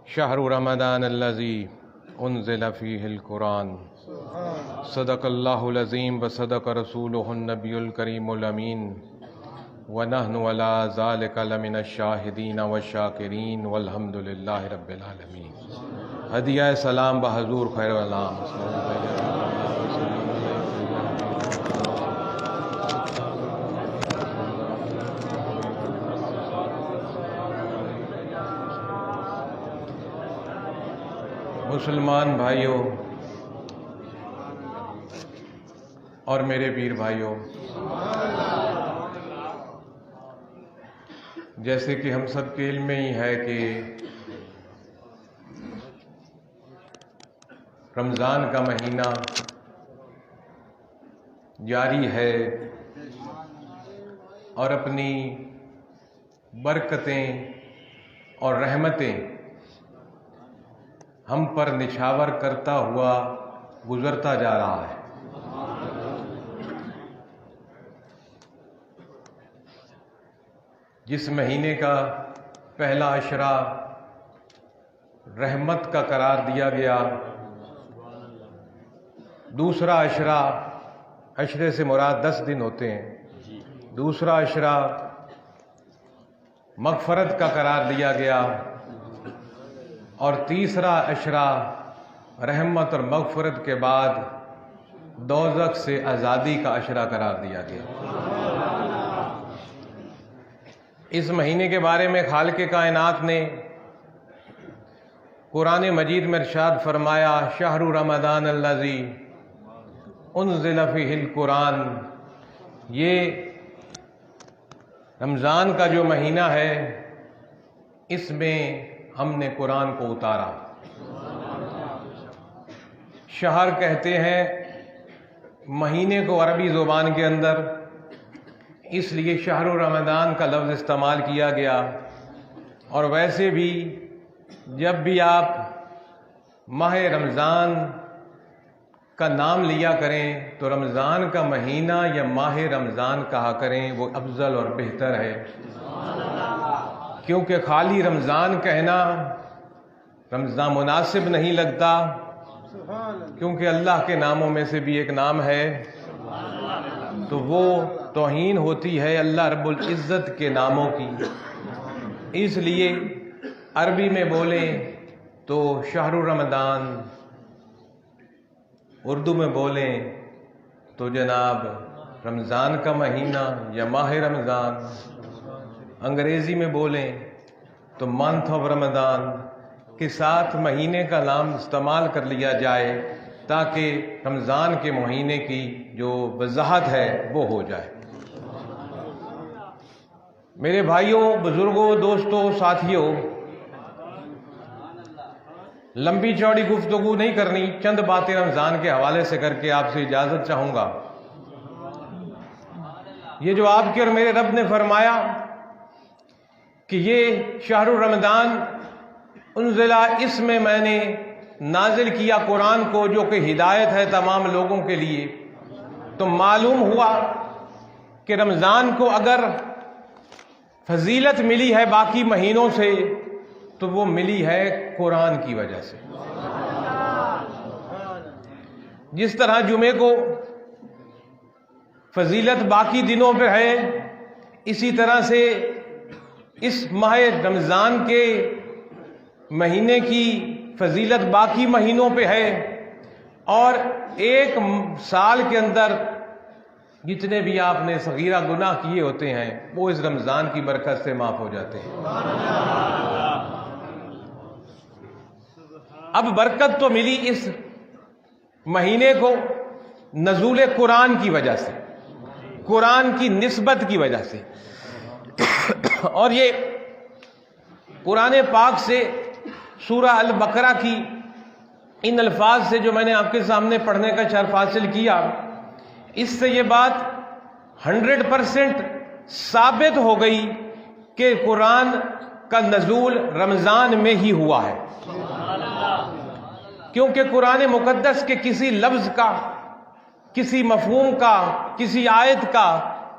شہر رمضان الذی انزل فیہ القرآن صدق اللہ العظیم وصدق رسولہ النبی الکریم الامین ونحن علی ذالک لمن الشاہدین والشاکرین والحمد للہ رب العالمین۔ ہدیہ سلام بحضور خیر الانام۔ مسلمان بھائیوں اور میرے پیر بھائیوں، جیسے کہ ہم سب کے علم میں ہی ہے کہ رمضان کا مہینہ جاری ہے اور اپنی برکتیں اور رحمتیں ہم پر نچھاور کرتا ہوا گزرتا جا رہا ہے۔ جس مہینے کا پہلا عشرہ رحمت کا قرار دیا گیا، دوسرا عشرہ، عشرے سے مراد 10 دن ہوتے ہیں، دوسرا عشرہ مغفرت کا قرار دیا گیا اور تیسرا عشرہ رحمت اور مغفرت کے بعد دوزخ سے آزادی کا عشرہ قرار دیا گیا۔ اس مہینے کے بارے میں خالق کائنات نے قرآن مجید میں ارشاد فرمایا، شہر رمضان الذی انزل فیہ القرآن، یہ رمضان کا جو مہینہ ہے اس میں ہم نے قرآن کو اتارا۔ شہر کہتے ہیں مہینے کو عربی زبان کے اندر، اس لیے شہر رمضان کا لفظ استعمال کیا گیا۔ اور ویسے بھی جب بھی آپ ماہ رمضان کا نام لیا کریں تو رمضان کا مہینہ یا ماہ رمضان کہا کریں، وہ افضل اور بہتر ہے، کیونکہ خالی رمضان کہنا رمضان مناسب نہیں لگتا، کیونکہ اللہ کے ناموں میں سے بھی ایک نام ہے، تو وہ توہین ہوتی ہے اللہ رب العزت کے ناموں کی۔ اس لیے عربی میں بولیں تو شہر رمضان، اردو میں بولیں تو جناب رمضان کا مہینہ یا ماہ رمضان، انگریزی میں بولیں تو منتھ آف رمضان کے ساتھ مہینے کا نام استعمال کر لیا جائے تاکہ رمضان کے مہینے کی جو وضاحت ہے وہ ہو جائے۔ میرے بھائیوں، بزرگوں، دوستوں، ساتھیوں، لمبی چوڑی گفتگو نہیں کرنی، چند باتیں رمضان کے حوالے سے کر کے آپ سے اجازت چاہوں گا۔ یہ جو آپ کے اور میرے رب نے فرمایا کہ یہ شہر رمضان انزلہ، اس میں میں نے نازل کیا قرآن کو جو کہ ہدایت ہے تمام لوگوں کے لیے، تو معلوم ہوا کہ رمضان کو اگر فضیلت ملی ہے باقی مہینوں سے تو وہ ملی ہے قرآن کی وجہ سے۔ جس طرح جمعے کو فضیلت باقی دنوں پہ ہے، اسی طرح سے اس ماہ رمضان کے مہینے کی فضیلت باقی مہینوں پہ ہے، اور ایک سال کے اندر جتنے بھی آپ نے صغیرہ گناہ کیے ہوتے ہیں وہ اس رمضان کی برکت سے معاف ہو جاتے ہیں۔ اب برکت تو ملی اس مہینے کو نزول قرآن کی وجہ سے، قرآن کی نسبت کی وجہ سے، اور یہ قرآن پاک سے سورہ البقرہ کی ان الفاظ سے جو میں نے آپ کے سامنے پڑھنے کا شرف حاصل کیا، اس سے یہ بات 100% ثابت ہو گئی کہ قرآن کا نزول رمضان میں ہی ہوا ہے، کیونکہ قرآن مقدس کے کسی لفظ کا، کسی مفہوم کا، کسی آیت کا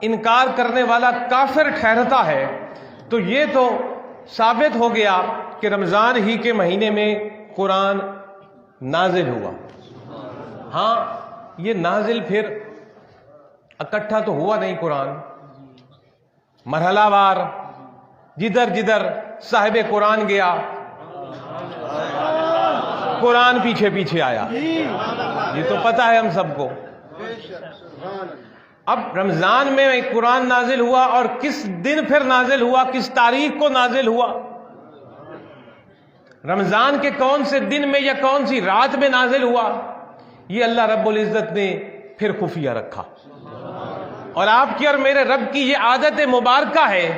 انکار کرنے والا کافر ٹھہرتا ہے، تو یہ تو ثابت ہو گیا کہ رمضان ہی کے مہینے میں قرآن نازل ہوا. ہاں یہ نازل پھر اکٹھا تو ہوا نہیں قرآن، مرحلہ وار جدھر جدھر صاحب قرآن گیا قرآن پیچھے پیچھے آیا. یہ تو پتہ ہے ہم سب کو. اب رمضان میں قرآن نازل ہوا، اور کس دن پھر نازل ہوا، کس تاریخ کو نازل ہوا، رمضان کے کون سے دن میں یا کون سی رات میں نازل ہوا، یہ اللہ رب العزت نے پھر خفیہ رکھا. اور آپ کی اور میرے رب کی یہ عادت مبارکہ ہے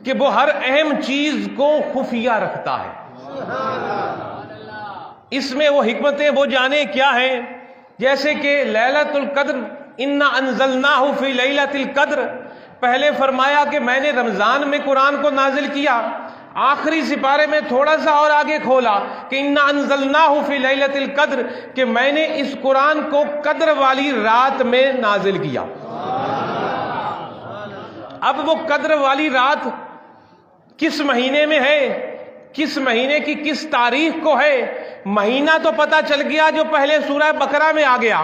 کہ وہ ہر اہم چیز کو خفیہ رکھتا ہے. اس میں وہ حکمتیں وہ جانے کیا ہیں، جیسے کہ لیلۃ القدر، انا انزلناہ فی لیلۃ القدر، پہلے فرمایا کہ میں نے رمضان میں قرآن کو نازل کیا، آخری سپارے میں تھوڑا سا اور آگے کھولا کہ انا انزلناہ فی لیلۃ القدر، کہ میں نے اس قرآن کو قدر والی رات میں نازل کیا. اب وہ قدر والی رات کس مہینے میں ہے، کس مہینے کی کس تاریخ کو ہے، مہینہ تو پتا چل گیا جو پہلے سورہ بقرہ میں آ گیا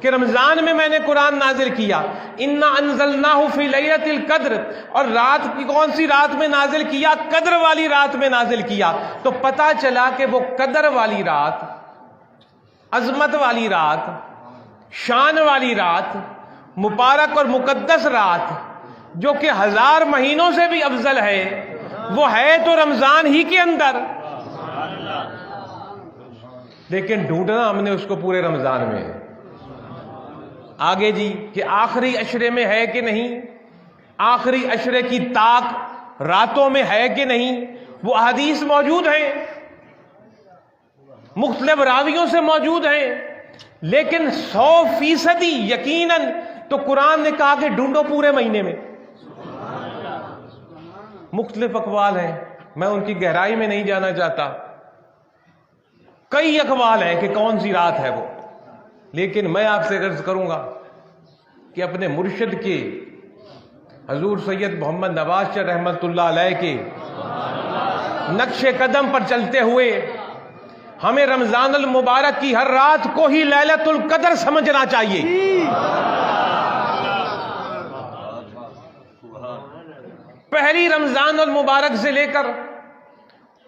کہ رمضان میں میں نے قرآن نازل کیا، انا انزلناہ فی لیلۃ القدر، اور رات کی کون سی رات میں نازل کیا، قدر والی رات میں نازل کیا. تو پتا چلا کہ وہ قدر والی رات، عظمت والی رات، شان والی رات، مبارک اور مقدس رات، جو کہ 1000 مہینوں سے بھی افضل ہے، وہ ہے تو رمضان ہی کے اندر. لیکن ڈھونڈنا ہم نے اس کو پورے رمضان میں ہے. آگے جی کہ آخری عشرے میں ہے کہ نہیں، آخری عشرے کی طاق راتوں میں ہے کہ نہیں، وہ احادیث موجود ہیں، مختلف راویوں سے موجود ہیں. لیکن 100% یقیناً تو قرآن نے کہا کہ ڈھونڈو پورے مہینے میں. مختلف اقوال ہیں، میں ان کی گہرائی میں نہیں جانا چاہتا، کئی اقوال ہیں کہ کون سی رات ہے وہ. لیکن میں آپ سے عرض کروں گا کہ اپنے مرشد کے حضور سید محمد نواز شاہ رحمت اللہ علیہ کے نقش قدم پر چلتے ہوئے ہمیں رمضان المبارک کی ہر رات کو ہی لیلۃ القدر سمجھنا چاہیے. پہلی رمضان المبارک سے لے کر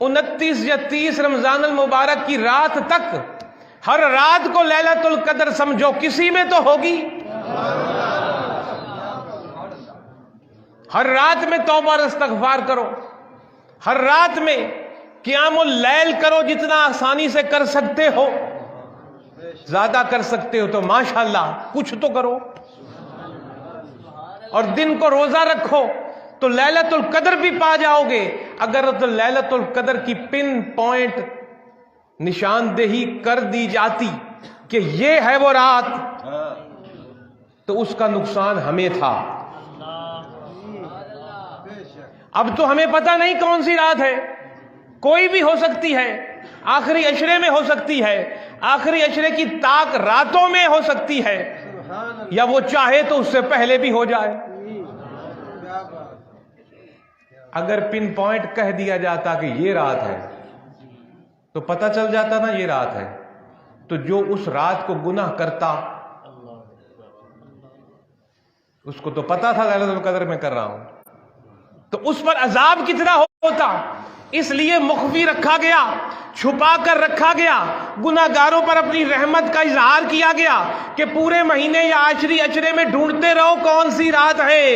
29 یا 30 رمضان المبارک کی رات تک ہر رات کو لیلۃ القدر سمجھو، کسی میں تو ہوگی. ہر رات میں توبہ اور استغفار کرو، ہر رات میں قیام اللیل کرو، جتنا آسانی سے کر سکتے ہو. زیادہ کر سکتے ہو تو ماشاءاللہ کچھ تو کرو، اور دن کو روزہ رکھو تو لیلۃ القدر بھی پا جاؤ گے. اگر تو لیلۃ القدر کی پن پوائنٹ نشاندہی کر دی جاتی کہ یہ ہے وہ رات، تو اس کا نقصان ہمیں تھا. اب تو ہمیں پتہ نہیں کون سی رات ہے، کوئی بھی ہو سکتی ہے، آخری عشرے میں ہو سکتی ہے، آخری عشرے کی طاق راتوں میں ہو سکتی ہے، یا وہ چاہے تو اس سے پہلے بھی ہو جائے. اگر پن پوائنٹ کہہ دیا جاتا کہ یہ رات ہے تو پتہ چل جاتا نا یہ رات ہے، تو جو اس رات کو گناہ کرتا اس کو تو پتہ تھا لیلۃ القدر میں کر رہا ہوں، تو اس پر عذاب کتنا ہوتا. اس لیے مخفی رکھا گیا، چھپا کر رکھا گیا، گناہ گاروں پر اپنی رحمت کا اظہار کیا گیا کہ پورے مہینے یا آخری عشرے میں ڈھونڈتے رہو کون سی رات ہے.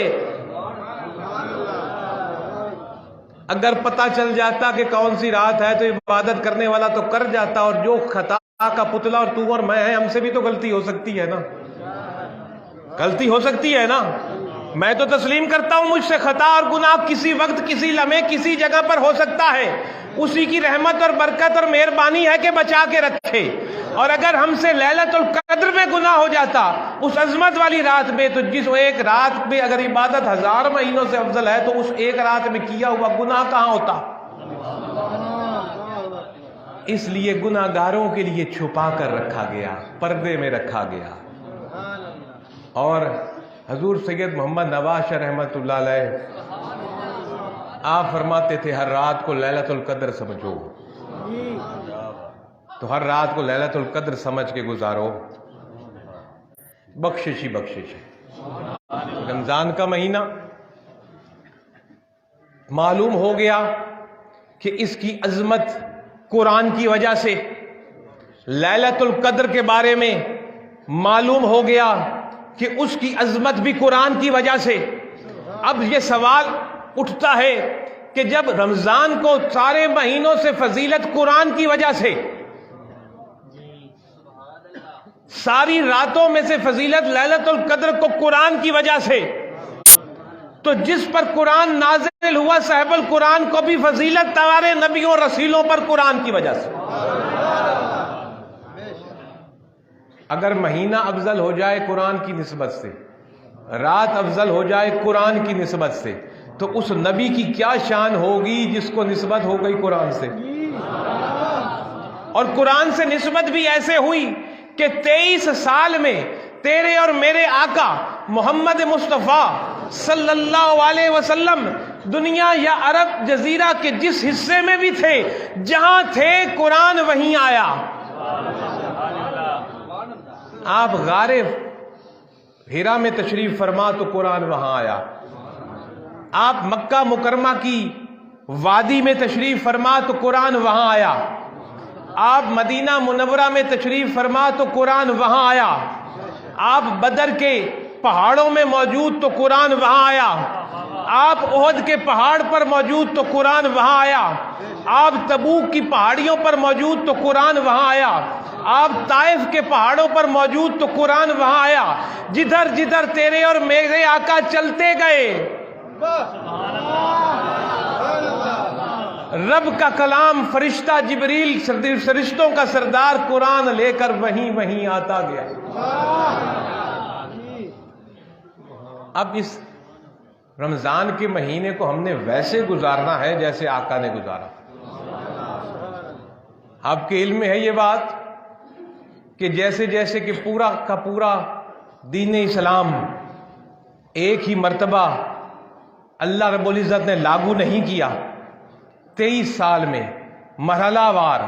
اگر پتہ چل جاتا کہ کون سی رات ہے تو عبادت کرنے والا تو کر جاتا، اور جو خطا کا پتلا اور تو اور میں ہیں، ہم سے بھی تو غلطی ہو سکتی ہے نا، غلطی ہو سکتی ہے نا. میں تو تسلیم کرتا ہوں مجھ سے خطا اور گناہ کسی وقت، کسی لمحے، کسی جگہ پر ہو سکتا ہے. اسی کی رحمت اور برکت اور مہربانی ہے کہ بچا کے رکھے. اور اگر ہم سے لیلۃ القدر میں گناہ ہو جاتا اس عظمت والی رات میں، تو جس ایک رات میں اگر عبادت 1000 مہینوں سے افضل ہے تو اس ایک رات میں کیا ہوا گناہ کہاں ہوتا. اس لیے گناہ گاروں کے لیے چھپا کر رکھا گیا، پردے میں رکھا گیا. اور حضور سید محمد نواز شاہ رحمت اللہ علیہ آپ فرماتے تھے ہر رات کو لیلۃ القدر سمجھو، تو ہر رات کو لیلۃ القدر سمجھ کے گزارو، بخشش ہی بخشش ہے۔ رمضان کا مہینہ معلوم ہو گیا کہ اس کی عظمت قرآن کی وجہ سے، لیلۃ القدر کے بارے میں معلوم ہو گیا کہ اس کی عظمت بھی قرآن کی وجہ سے۔ اب یہ سوال اٹھتا ہے کہ جب رمضان کو سارے مہینوں سے فضیلت قرآن کی وجہ سے، ساری راتوں میں سے فضیلت لیلۃ القدر کو قرآن کی وجہ سے، تو جس پر قرآن نازل ہوا صاحب القرآن کو بھی فضیلت تمہارے نبیوں اور رسولوں پر قرآن کی وجہ سے۔ اگر مہینہ افضل ہو جائے قرآن کی نسبت سے، رات افضل ہو جائے قرآن کی نسبت سے، تو اس نبی کی کیا شان ہوگی جس کو نسبت ہو گئی قرآن سے۔ اور قرآن سے نسبت بھی ایسے ہوئی کہ 23 سال میں تیرے اور میرے آقا محمد مصطفیٰ صلی اللہ علیہ وسلم دنیا یا عرب جزیرہ کے جس حصے میں بھی تھے، جہاں تھے قرآن وہیں آیا۔ آپ غار ہیرا میں تشریف فرما تو قرآن وہاں آیا، آپ مکہ مکرمہ کی وادی میں تشریف فرما تو قرآن وہاں آیا، آپ مدینہ منورہ میں تشریف فرما تو قرآن وہاں آیا، آپ بدر کے پہاڑوں میں موجود تو قرآن وہاں آیا، آپ احد کے پہاڑ پر موجود تو قرآن وہاں آیا، آپ تبوک کی پہاڑیوں پر موجود تو قرآن وہاں آیا، آپ طائف کے پہاڑوں پر موجود تو قرآن وہاں آیا۔ جدھر جدھر تیرے اور میرے آقا چلتے گئے، رب کا کلام فرشتہ جبریل فرشتوں کا سردار قرآن لے کر وہیں وہیں آتا گیا۔ اب اس رمضان کے مہینے کو ہم نے ویسے گزارنا ہے جیسے آقا نے گزارا۔ آپ کے علم میں ہے یہ بات کہ جیسے جیسے کہ پورا کا پورا دین اسلام ایک ہی مرتبہ اللہ رب العزت نے لاگو نہیں کیا، 23 سال میں مرحلہ وار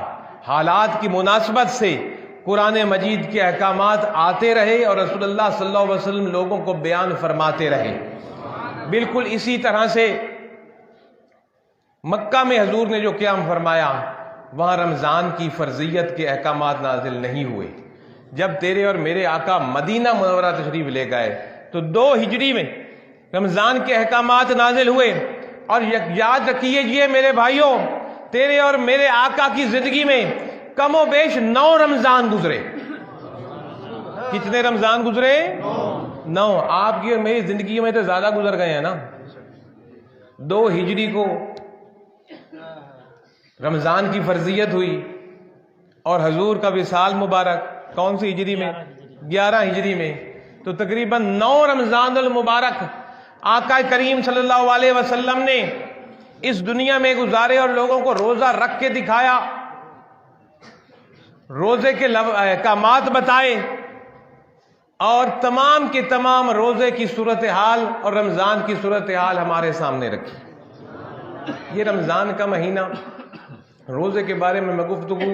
حالات کی مناسبت سے قرآن مجید کے احکامات آتے رہے اور رسول اللہ صلی اللہ علیہ وسلم لوگوں کو بیان فرماتے رہے۔ بالکل اسی طرح سے مکہ میں حضور نے جو قیام فرمایا، وہاں رمضان کی فرضیت کے احکامات نازل نہیں ہوئے۔ جب تیرے اور میرے آقا مدینہ منورہ تشریف لے گئے تو 2 ہجری میں رمضان کے احکامات نازل ہوئے۔ اور یاد رکھیے یہ میرے بھائیوں، تیرے اور میرے آقا کی زندگی میں کم و بیش 9 رمضان گزرے۔ کتنے رمضان گزرے؟ 9۔ آپ کی اور میری زندگی میں تو زیادہ گزر گئے ہیں نا۔ 2 ہجری کو رمضان کی فرضیت ہوئی اور حضور کا وصال مبارک کون سی ہجری میں؟ 11 ہجری میں۔ تو تقریباً 9 رمضان المبارک آقا کریم صلی اللہ علیہ وسلم نے اس دنیا میں گزارے اور لوگوں کو روزہ رکھ کے دکھایا، روزے کے احکامات بتائے، اور تمام کے تمام روزے کی صورتحال اور رمضان کی صورتحال ہمارے سامنے رکھی۔ یہ رمضان کا مہینہ، روزے کے بارے میں گفتگو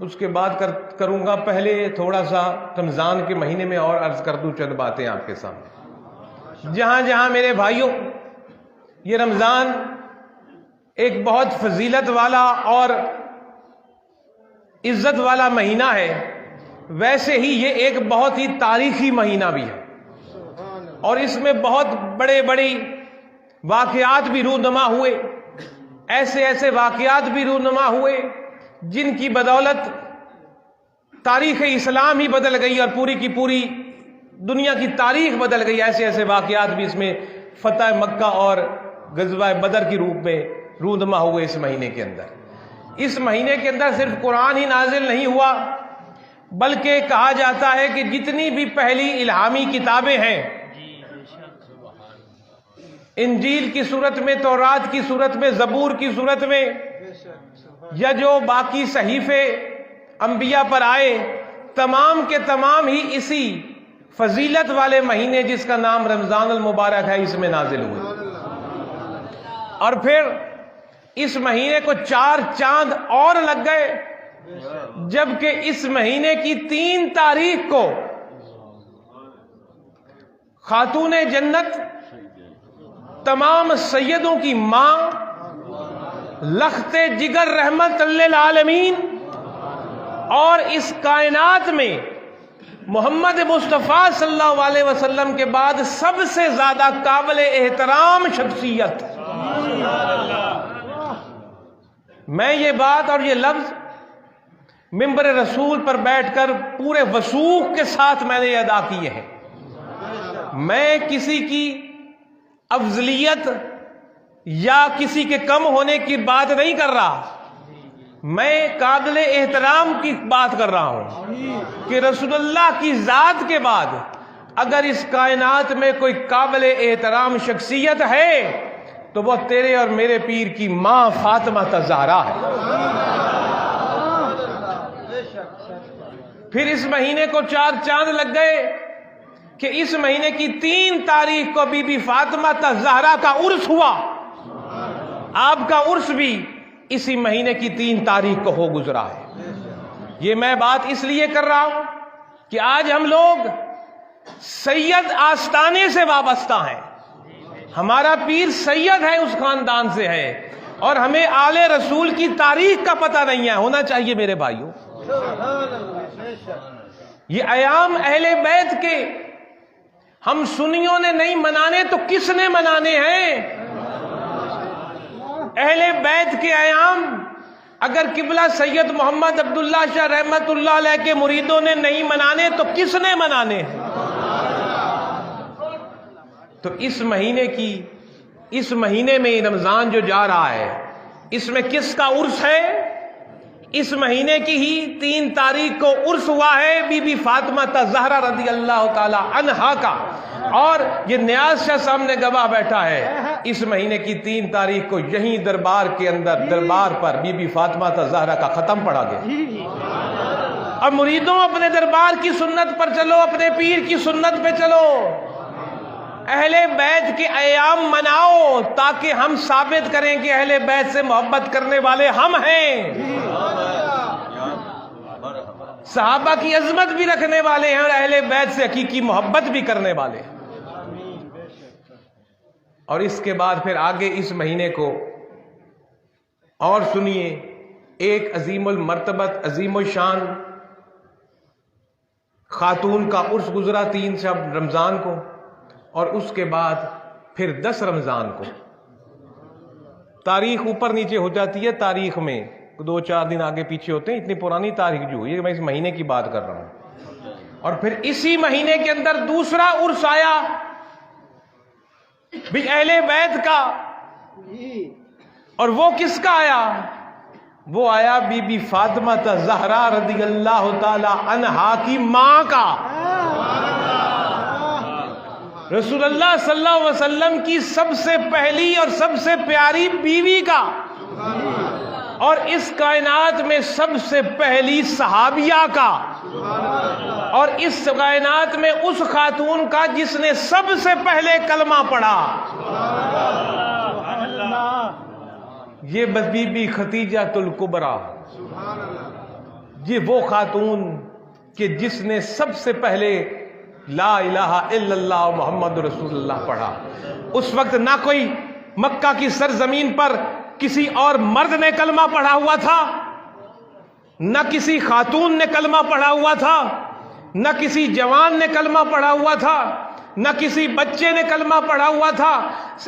اس کے بعد کروں گا۔ پہلے تھوڑا سا رمضان کے مہینے میں اور عرض کر دوں چند باتیں آپ کے سامنے۔ جہاں جہاں میرے بھائیوں یہ رمضان ایک بہت فضیلت والا اور عزت والا مہینہ ہے، ویسے ہی یہ ایک بہت ہی تاریخی مہینہ بھی ہے، اور اس میں بہت بڑے بڑے واقعات بھی رونما ہوئے، ایسے ایسے واقعات بھی رونما ہوئے جن کی بدولت تاریخ اسلام ہی بدل گئی اور پوری کی پوری دنیا کی تاریخ بدل گئی۔ ایسے ایسے واقعات بھی اس میں فتح مکہ اور غزوہ بدر کی روپ میں رونما ہوئے اس مہینے کے اندر۔ اس مہینے کے اندر صرف قرآن ہی نازل نہیں ہوا، بلکہ کہا جاتا ہے کہ جتنی بھی پہلی الہامی کتابیں ہیں، انجیل کی صورت میں، تورات کی صورت میں، زبور کی صورت میں، یا جو باقی صحیفے انبیاء پر آئے، تمام کے تمام ہی اسی فضیلت والے مہینے جس کا نام رمضان المبارک ہے اس میں نازل ہوئے۔ اور پھر اس مہینے کو 4 چاند اور لگ گئے، جبکہ اس مہینے کی 3 تاریخ کو خاتون جنت، تمام سیدوں کی ماں، لخت جگر رحمت للعالمین، اور اس کائنات میں محمد مصطفیٰ صلی اللہ علیہ وسلم کے بعد سب سے زیادہ قابل احترام شخصیت، میں یہ بات اور یہ لفظ منبر رسول پر بیٹھ کر پورے وثوق کے ساتھ میں نے ادا کیے ہیں. میں کسی کی افضلیت یا کسی کے کم ہونے کی بات نہیں کر رہا، میں قابل احترام کی بات کر رہا ہوں کہ رسول اللہ کی ذات کے بعد اگر اس کائنات میں کوئی قابل احترام شخصیت ہے تو وہ تیرے اور میرے پیر کی ماں فاطمہ الزہرا ہے. پھر اس مہینے کو 4 چاند لگ گئے کہ اس مہینے کی 3 تاریخ کو بی بی فاطمہ الزہرا کا عرس ہوا. آپ کا عرس بھی اسی مہینے کی 3 تاریخ کو ہو گزرا ہے. یہ میں بات اس لیے کر رہا ہوں کہ آج ہم لوگ سید آستانے سے وابستہ ہیں، ہمارا پیر سید ہے، اس خاندان سے ہے، اور ہمیں آل رسول کی تاریخ کا پتہ نہیں ہے. ہونا چاہیے میرے بھائیوں. یہ ایام اہل بیت کے ہم سنیوں نے نہیں منانے تو کس نے منانے ہیں؟ اہل بیت کے ایام اگر قبلہ سید محمد عبداللہ شاہ رحمت اللہ علیہ کے مریدوں نے نہیں منانے تو کس نے منانے ہیں؟ تو اس مہینے میں رمضان جو جا رہا ہے، اس میں کس کا عرس ہے؟ اس مہینے کی ہی 3 تاریخ کو عرس ہوا ہے بی بی فاطمہ الزہرا رضی اللہ تعالی عنہا کا. اور یہ نیاز شاہ سامنے گواہ بیٹھا ہے، اس مہینے کی 3 تاریخ کو یہیں دربار کے اندر دربار پر بی بی فاطمہ الزہرا کا ختم پڑھا گیا. اب مریدوں اپنے دربار کی سنت پر چلو، اپنے پیر کی سنت پہ چلو، اہل بیت کے ایام مناؤ تاکہ ہم ثابت کریں کہ اہل بیت سے محبت کرنے والے ہم ہیں، صحابہ کی عظمت بھی رکھنے والے ہیں، اور اہل بیت سے حقیقی محبت بھی کرنے والے ہیں. اور اس کے بعد پھر آگے اس مہینے کو اور سنیے، ایک عظیم المرتبت عظیم الشان خاتون کا عرس گزرا 3 شب رمضان کو، اور اس کے بعد پھر 10 رمضان کو. تاریخ اوپر نیچے ہو جاتی ہے، تاریخ میں 2-4 دن آگے پیچھے ہوتے ہیں، اتنی پرانی تاریخ جو ہوئی ہے، میں اس مہینے کی بات کر رہا ہوں. اور پھر اسی مہینے کے اندر دوسرا عرس آیا بھی اہل بیت کا، اور وہ کس کا آیا؟ وہ آیا بی بی فاطمہ الزہرا رضی اللہ تعالی عنہا کی ماں کا، رسول اللہ صلی اللہ علیہ وسلم کی سب سے پہلی اور سب سے پیاری بیوی کا، اور اس کائنات میں سب سے پہلی صحابیہ کا، اور اس کائنات میں اس خاتون کا جس نے سب سے پہلے کلمہ پڑھا. یہ بی بی خدیجہ الکبریٰ، یہ وہ خاتون کہ جس نے سب سے پہلے لا الہ الا اللہ محمد رسول اللہ پڑھا. اس وقت نہ کوئی مکہ کی سرزمین پر کسی اور مرد نے کلمہ پڑھا ہوا تھا، نہ کسی خاتون نے کلمہ پڑھا ہوا تھا، نہ کسی جوان نے کلمہ پڑھا ہوا تھا، نہ کسی بچے نے کلمہ پڑھا ہوا تھا.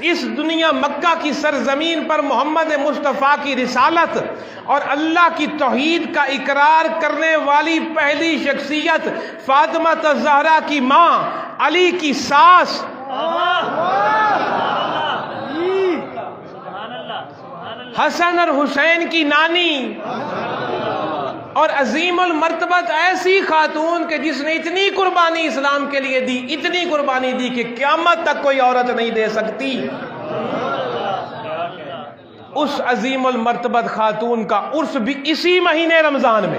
اس دنیا مکہ کی سرزمین پر محمد مصطفیٰ کی رسالت اور اللہ کی توحید کا اقرار کرنے والی پہلی شخصیت فاطمہ الزہرا کی ماں، علی کی ساس، حسن اور حسین کی نانی، اور عظیم المرتبت ایسی خاتون کہ جس نے اتنی قربانی اسلام کے لیے دی، اتنی قربانی دی کہ قیامت تک کوئی عورت نہیں دے سکتی. اس عظیم المرتبت خاتون کا عرس بھی اسی مہینے رمضان میں.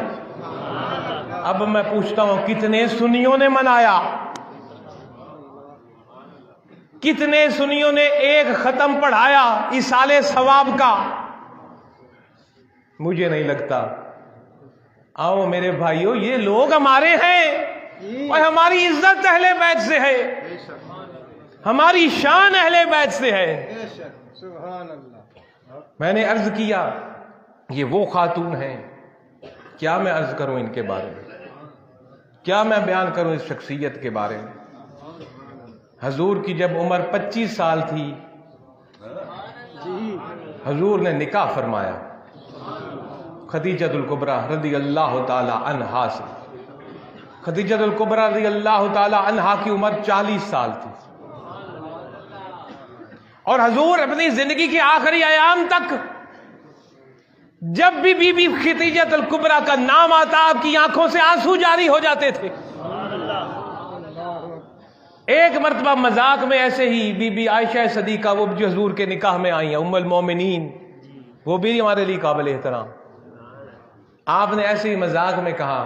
اب میں پوچھتا ہوں کتنے سنیوں نے منایا؟ کتنے سنیوں نے ایک ختم پڑھایا ایصال ثواب کا؟ مجھے نہیں لگتا۔ آؤ میرے بھائیوں، یہ لوگ ہمارے ہیں اور ہماری عزت اہل بیت سے ہے، ہماری شان اہل بیت سے ہے۔ میں نے عرض کیا یہ وہ خاتون ہیں، کیا میں عرض کروں ان کے بارے میں، کیا میں بیان کروں اس شخصیت کے بارے میں۔ حضور کی جب عمر 25 سال تھی، حضور نے نکاح فرمایا خدیجۃ الکبریٰ رضی اللہ تعالی عنہا سے۔ خدیجۃ الکبریٰ رضی اللہ تعالی عنہا کی عمر 40 سال تھی، اور حضور اپنی زندگی کے آخری ایام تک جب بھی بی بی خدیجۃ الکبریٰ کا نام آتا آپ کی آنکھوں سے آنسو جاری ہو جاتے تھے۔ ایک مرتبہ مذاق میں ایسے ہی بی بی عائشہ صدیقہ، وہ جو حضور کے نکاح میں آئی ہیں، ام المومنین، وہ بھی ہمارے لیے قابل احترام، آپ نے ایسے ہی مذاق میں کہا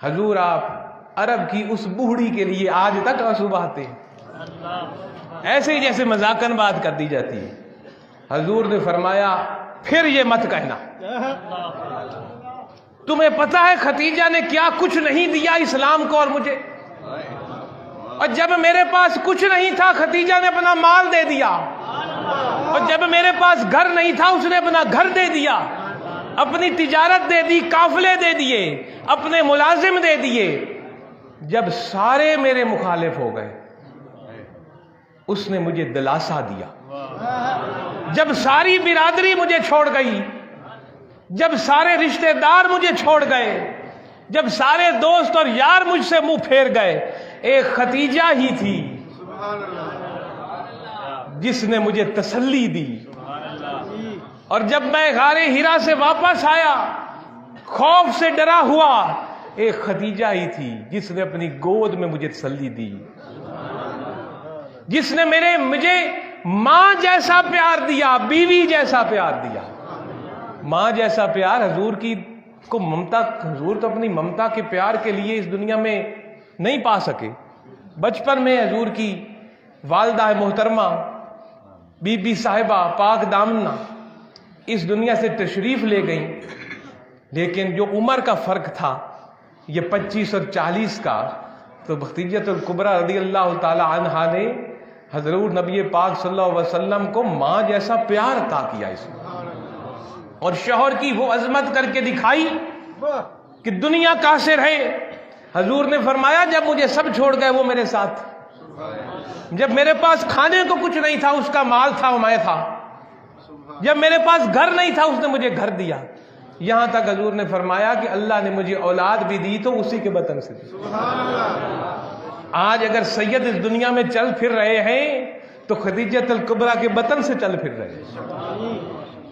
حضور آپ عرب کی اس بوڑھی کے لیے آج تک آنسو بہاتے ہیں، ایسے ہی جیسے مذاقاً بات کر دی جاتی ہے۔ حضور نے فرمایا پھر یہ مت کہنا، تمہیں پتا ہے ختیجہ نے کیا کچھ نہیں دیا اسلام کو اور مجھے، اور جب میرے پاس کچھ نہیں تھا ختیجہ نے اپنا مال دے دیا، اور جب میرے پاس گھر نہیں تھا اس نے اپنا گھر دے دیا، اپنی تجارت دے دی، قافلے دے دیے، اپنے ملازم دے دیے۔ جب سارے میرے مخالف ہو گئے اس نے مجھے دلاسا دیا۔ جب ساری برادری مجھے چھوڑ گئی، جب سارے رشتہ دار مجھے چھوڑ گئے، جب سارے دوست اور یار مجھ سے منہ پھیر گئے، ایک ختیجہ ہی تھی جس نے مجھے تسلی دی۔ اور جب میں غار ہرا سے واپس آیا خوف سے ڈرا ہوا، ایک ختیجہ ہی تھی جس نے اپنی گود میں مجھے تسلی دی، جس نے مجھے ماں جیسا پیار دیا، بیوی جیسا پیار دیا۔ ماں جیسا پیار، حضور کی کو ممتا، حضور تو اپنی ممتا کے پیار کے لیے اس دنیا میں نہیں پا سکے۔ بچپن میں حضور کی والدہ محترمہ بی بی صاحبہ پاک دامنہ اس دنیا سے تشریف لے گئیں، لیکن جو عمر کا فرق تھا یہ 25 اور 40 کا، تو خدیجۃ الکبریٰ رضی اللہ تعالی عنہا نے حضور نبی پاک صلی اللہ علیہ وسلم کو ماں جیسا پیار عطا کیا اس میں، اور شوہر کی وہ عظمت کر کے دکھائی کہ دنیا کہاں سے رہے۔ حضور نے فرمایا جب مجھے سب چھوڑ گئے وہ میرے ساتھ، جب میرے پاس کھانے کو کچھ نہیں تھا اس کا مال تھا وہ میں تھا، جب میرے پاس گھر نہیں تھا اس نے مجھے گھر دیا۔ یہاں تک حضور نے فرمایا کہ اللہ نے مجھے اولاد بھی دی تو اسی کے بطن سے دی۔ آج اگر سید اس دنیا میں چل پھر رہے ہیں تو خدیجۃ الکبریٰ کے بطن سے چل پھر رہے ہیں۔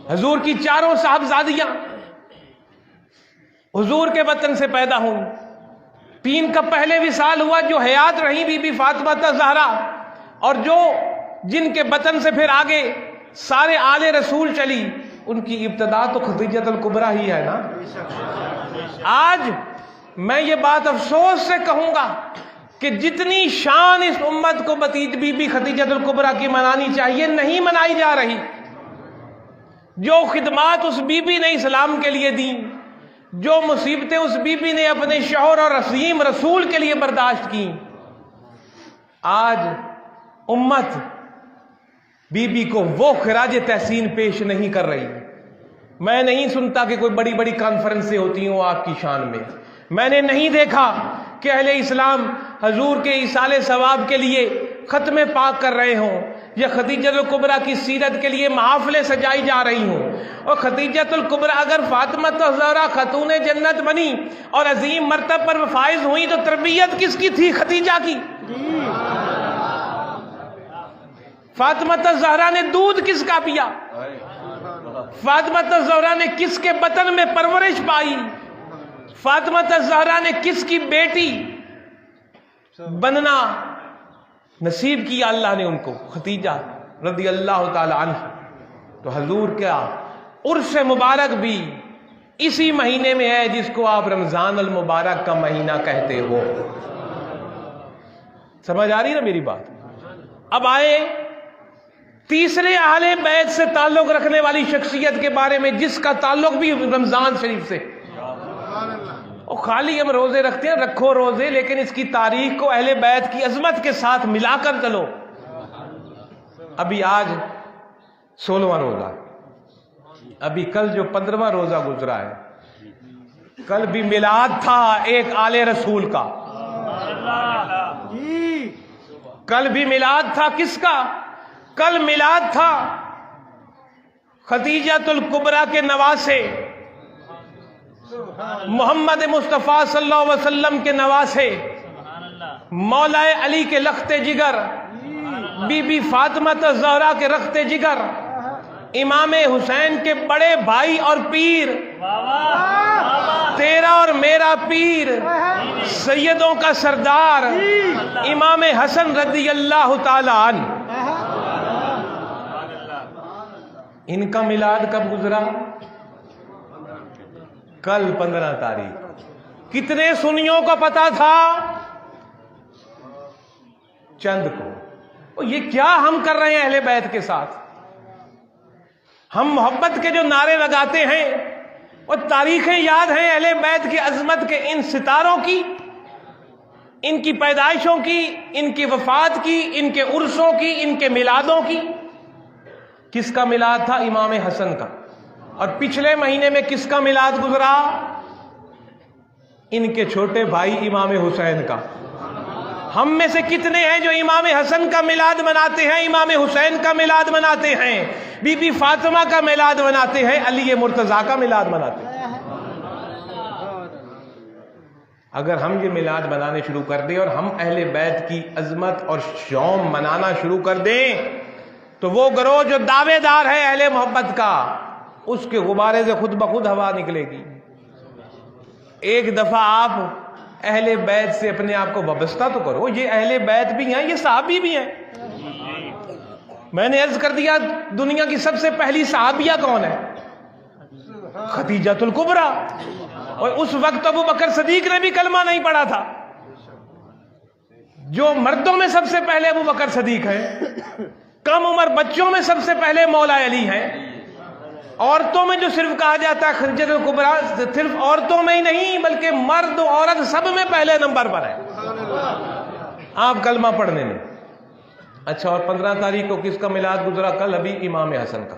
حضور کی چاروں صاحبزادیاں حضور کے بطن سے پیدا ہوئی۔ 3 کا پہلے وصال ہوا، جو حیات رہی بی بی فاطمہ زہرا، اور جن کے بطن سے پھر آگے سارے آل رسول چلی، ان کی ابتدا تو خدیجۃ الکبریٰ ہی ہے نا۔ آج میں یہ بات افسوس سے کہوں گا کہ جتنی شان اس امت کو بی بی خدیجۃ الکبریٰ کی منانی چاہیے نہیں منائی جا رہی۔ جو خدمات اس بی بی نے اسلام کے لیے دیں، جو مصیبتیں اس بی بی نے اپنے شوہر اور عظیم رسول کے لیے برداشت کی، آج امت بی بی کو وہ خراج تحسین پیش نہیں کر رہی۔ میں نہیں سنتا کہ کوئی بڑی بڑی کانفرنسیں ہوتی ہوں آپ کی شان میں، میں نے نہیں دیکھا کہ اہل اسلام حضور کے ایصال ثواب کے لیے ختم پاک کر رہے ہوں، یا خدیجۃ الکبریٰ کی سیرت کے لیے محافلیں سجائی جا رہی ہوں۔ اور خدیجۃ الکبریٰ اگر فاطمہ الزہرا خاتون جنت بنی اور عظیم مرتبہ پر فائز ہوئی تو تربیت کس کی تھی؟ خدیجہ کی۔ فاطمہ الزہرا نے دودھ کس کا پیا؟ فاطمہ الزہرا نے کس کے بطن میں پرورش پائی؟ فاطمہ الزہرا نے کس کی بیٹی بننا نصیب کیا اللہ نے ان کو؟ خدیجہ رضی اللہ تعالی عنہ۔ تو حضور کا عرس مبارک بھی اسی مہینے میں ہے جس کو آپ رمضان المبارک کا مہینہ کہتے ہو۔ سمجھ آ رہی نا میری بات؟ اب آئے تیسرے اہل بیت سے تعلق رکھنے والی شخصیت کے بارے میں، جس کا تعلق بھی رمضان شریف سے۔ اور خالی ہم روزے رکھتے ہیں، رکھو روزے، لیکن اس کی تاریخ کو اہل بیت کی عظمت کے ساتھ ملا کر چلو۔ ابھی آج 16واں روزہ، ابھی کل جو 15واں روزہ گزرا ہے، کل بھی میلاد تھا ایک آل رسول کا، کل بھی میلاد تھا کس کا؟ کل میلاد تھا خدیجۃ الکبریٰ کے نواسے، محمد مصطفیٰ صلی اللہ علیہ وسلم کے نواسے، مولا علی کے لخت جگر، بی بی فاطمہ الزہرا کے رخت جگر، امام حسین کے بڑے بھائی اور پیر، تیرا اور میرا پیر، سیدوں کا سردار امام حسن رضی اللہ تعالی عنہ، ان کا میلاد کب گزرا؟ کل 15 تاریخ۔ کتنے سنیوں کو پتا تھا؟ چند کو۔ یہ کیا ہم کر رہے ہیں اہل بیت کے ساتھ؟ ہم محبت کے جو نعرے لگاتے ہیں اور تاریخیں یاد ہیں اہل بیت کی عظمت کے، ان ستاروں کی، ان کی پیدائشوں کی، ان کی وفات کی، ان کے عرسوں کی، ان کے میلادوں کی۔ کس کا میلاد تھا؟ امام حسن کا۔ اور پچھلے مہینے میں کس کا میلاد گزرا؟ ان کے چھوٹے بھائی امام حسین کا۔ ہم میں سے کتنے ہیں جو امام حسن کا میلاد مناتے ہیں، امام حسین کا میلاد مناتے ہیں، بی بی فاطمہ کا میلاد مناتے ہیں، علی مرتضیٰ کا میلاد مناتے ہیں؟ اگر ہم یہ میلاد منانے شروع کر دیں اور ہم اہل بیت کی عظمت اور شوم منانا شروع کر دیں، تو وہ گروہ جو دعوے دار ہے اہل محبت کا، اس کے غبارے سے خود بخود ہوا نکلے گی۔ ایک دفعہ آپ اہل بیت سے اپنے آپ کو وابستہ تو کرو۔ یہ اہل بیت بھی ہیں، یہ صحابی بھی ہیں۔ میں نے عرض کر دیا دنیا کی سب سے پہلی صحابیہ کون ہے؟ خدیجۃ الکبریٰ۔ اور اس وقت ابو بکر صدیق نے بھی کلمہ نہیں پڑھا تھا۔ جو مردوں میں سب سے پہلے ابو بکر صدیق ہیں، کم عمر بچوں میں سب سے پہلے مولا علی ہیں، عورتوں میں جو صرف کہا جاتا ہے خدیجۃ الکبریٰ، صرف عورتوں میں ہی نہیں بلکہ مرد عورت سب میں پہلے نمبر پر ہے آپ کلمہ پڑھنے میں۔ اچھا، اور 15 تاریخ کو کس کا میلاد گزرا؟ کل ابھی امام حسن کا۔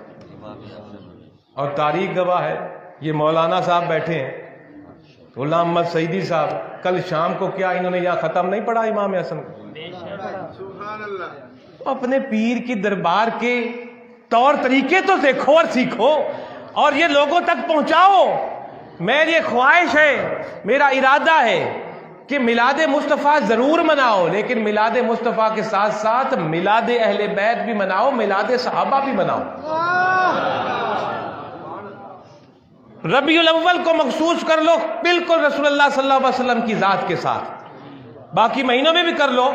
اور تاریخ گواہ ہے، یہ مولانا صاحب بیٹھے ہیں، غلام احمد سعیدی صاحب، کل شام کو کیا انہوں نے یہاں ختم نہیں پڑھا امام حسن کو؟ اپنے پیر کی دربار کے طور طریقے تو دیکھو اور سیکھو اور یہ لوگوں تک پہنچاؤ۔ میری یہ خواہش ہے، میرا ارادہ ہے کہ میلاد مصطفیٰ ضرور مناؤ، لیکن میلاد مصطفیٰ کے ساتھ ساتھ میلاد اہل بیت بھی مناؤ، میلاد صحابہ بھی مناؤ۔ ربیع الاول کو مخصوص کر لو بالکل رسول اللہ صلی اللہ علیہ وسلم کی ذات کے ساتھ، باقی مہینوں میں بھی کر لو،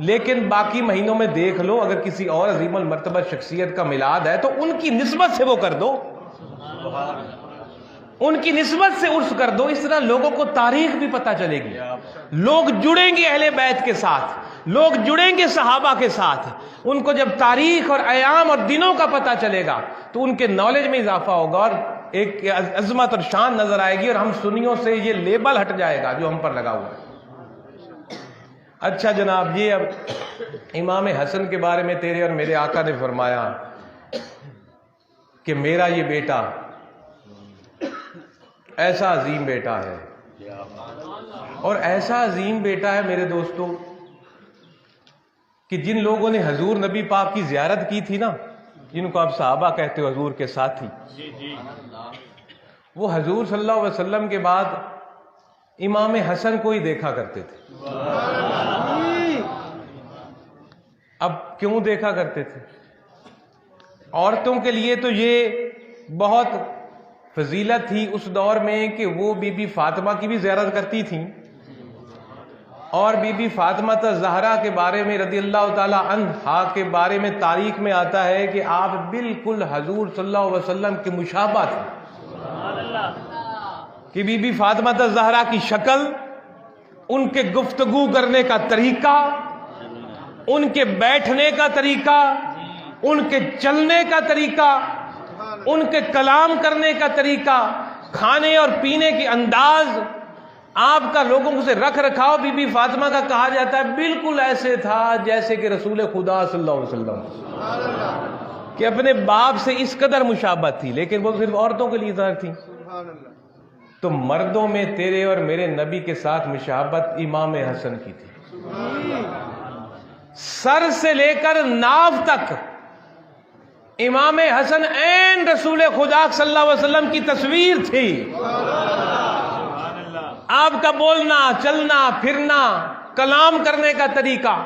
لیکن باقی مہینوں میں دیکھ لو اگر کسی اور عظیم المرتبہ شخصیت کا میلاد ہے تو ان کی نسبت سے وہ کر دو، ان کی نسبت سے عرس کر دو۔ اس طرح لوگوں کو تاریخ بھی پتہ چلے گی، لوگ جڑیں گے اہل بیت کے ساتھ، لوگ جڑیں گے صحابہ کے ساتھ۔ ان کو جب تاریخ اور ایام اور دنوں کا پتہ چلے گا تو ان کے نالج میں اضافہ ہوگا اور ایک عظمت اور شان نظر آئے گی، اور ہم سنیوں سے یہ لیبل ہٹ جائے گا جو ہم پر لگا ہوا ہے۔ اچھا جناب، یہ اب امام حسن کے بارے میں تیرے اور میرے آقا نے فرمایا کہ میرا یہ بیٹا ایسا عظیم بیٹا ہے، اور ایسا عظیم بیٹا ہے میرے دوستو کہ جن لوگوں نے حضور نبی پاک کی زیارت کی تھی نا، جن کو آپ صحابہ کہتے ہو، حضور کے ساتھی، وہ حضور صلی اللہ علیہ وسلم کے بعد امام حسن کو ہی دیکھا کرتے تھے۔ اب کیوں دیکھا کرتے تھے؟ عورتوں کے لیے تو یہ بہت فضیلت تھی اس دور میں کہ وہ بی بی فاطمہ کی بھی زیارت کرتی تھیں، اور بی بی فاطمہ الزہرا کے بارے میں رضی اللہ تعالی عنہا کے بارے میں تاریخ میں آتا ہے کہ آپ بالکل حضور صلی اللہ علیہ وسلم کے مشابہ تھے، کہ بی بی فاطمہ الزہرا کی شکل، ان کے گفتگو کرنے کا طریقہ، ان کے بیٹھنے کا طریقہ، ان کے چلنے کا طریقہ، ان کے کلام کرنے کا طریقہ، کھانے اور پینے کی انداز، آپ کا لوگوں سے رکھ رکھاؤ بی بی فاطمہ کا کہا جاتا ہے بالکل ایسے تھا جیسے کہ رسول خدا صلی اللہ علیہ وسلم کہ اپنے باپ سے اس قدر مشابہت تھی، لیکن وہ صرف عورتوں کے لیے ظاہر تھی۔ تو مردوں میں تیرے اور میرے نبی کے ساتھ مشابہت امام حسن کی تھی، سر سے لے کر ناف تک امام حسن عین رسول خدا صلی اللہ علیہ وسلم کی تصویر تھی۔ آپ کا بولنا، چلنا، پھرنا، کلام کرنے کا طریقہ،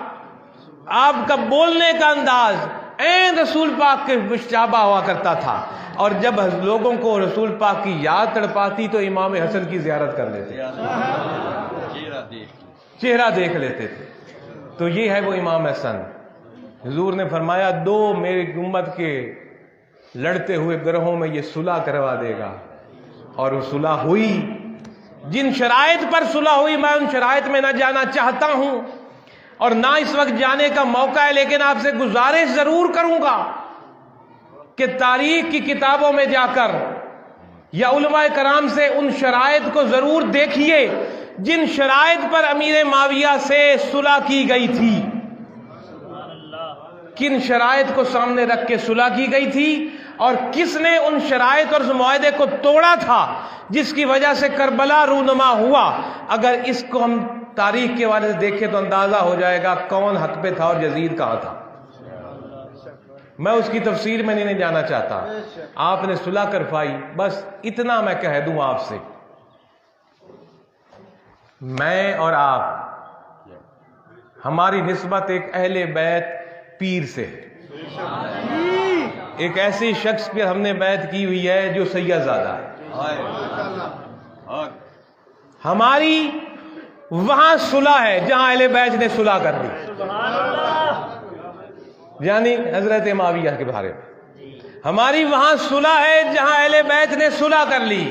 آپ کا بولنے کا انداز عین رسول پاک کے مشابہ ہوا کرتا تھا۔ اور جب لوگوں کو رسول پاک کی یاد تڑپاتی تو امام حسن کی زیارت کر لیتے، چہرہ دیکھ لیتے تھے۔ تو یہ ہے وہ امام حسن۔ حضور نے فرمایا دو میری امت کے لڑتے ہوئے گروہوں میں یہ صلح کروا دے گا، اور وہ صلح ہوئی۔ جن شرائط پر صلح ہوئی میں ان شرائط میں نہ جانا چاہتا ہوں اور نہ اس وقت جانے کا موقع ہے، لیکن آپ سے گزارش ضرور کروں گا کہ تاریخ کی کتابوں میں جا کر یا علماء کرام سے ان شرائط کو ضرور دیکھیے جن شرائط پر امیر معاویہ سے صلح کی گئی تھی، کن شرائط کو سامنے رکھ کے صلح کی گئی تھی اور کس نے ان شرائط اور اس معاہدے کو توڑا تھا جس کی وجہ سے کربلا رونما ہوا۔ اگر اس کو ہم تاریخ کے حوالے سے دیکھیں تو اندازہ ہو جائے گا کون حق پہ تھا اور یزید کہاں تھا۔ میں اس کی تفسیر میں نہیں جانا چاہتا، آپ نے صلح کروائی، بس اتنا میں کہہ دوں آپ سے، میں اور آپ ہماری نسبت ایک اہل بیت پیر سے، ایک ایسی شخص پہ ہم نے بیعت کی ہوئی ہے جو سید زادہ ہے۔ ہماری وہاں صلح ہے جہاں اہل بیت نے صلح کر دی، یعنی حضرت معاویہ کے بارے میں۔ ہماری وہاں صلح ہے جہاں اہل بیت نے صلح کر لی،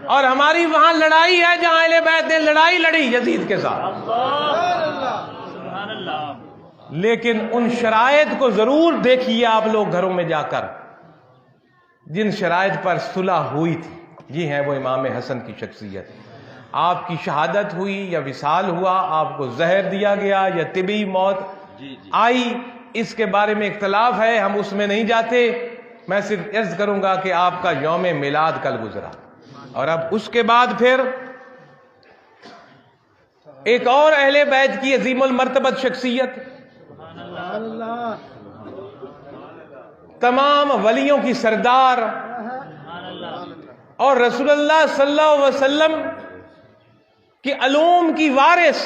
اور ہماری وہاں لڑائی ہے جہاں اہل بیت نے لڑائی لڑی یزید کے ساتھ۔ لیکن ان شرائط کو ضرور دیکھیے آپ لوگ گھروں میں جا کر جن شرائط پر صلح ہوئی تھی۔ یہ ہے وہ امام حسن کی شخصیت۔ آپ کی شہادت ہوئی یا وصال ہوا، آپ کو زہر دیا گیا یا طبی موت آئی، اس کے بارے میں اختلاف ہے، ہم اس میں نہیں جاتے۔ میں صرف عرض کروں گا کہ آپ کا یوم میلاد کل گزرا، اور اب اس کے بعد پھر ایک اور اہل بیت کی عظیم المرتبت شخصیت، تمام ولیوں کی سردار اور رسول اللہ صلی اللہ علیہ وسلم کی علوم کی وارث،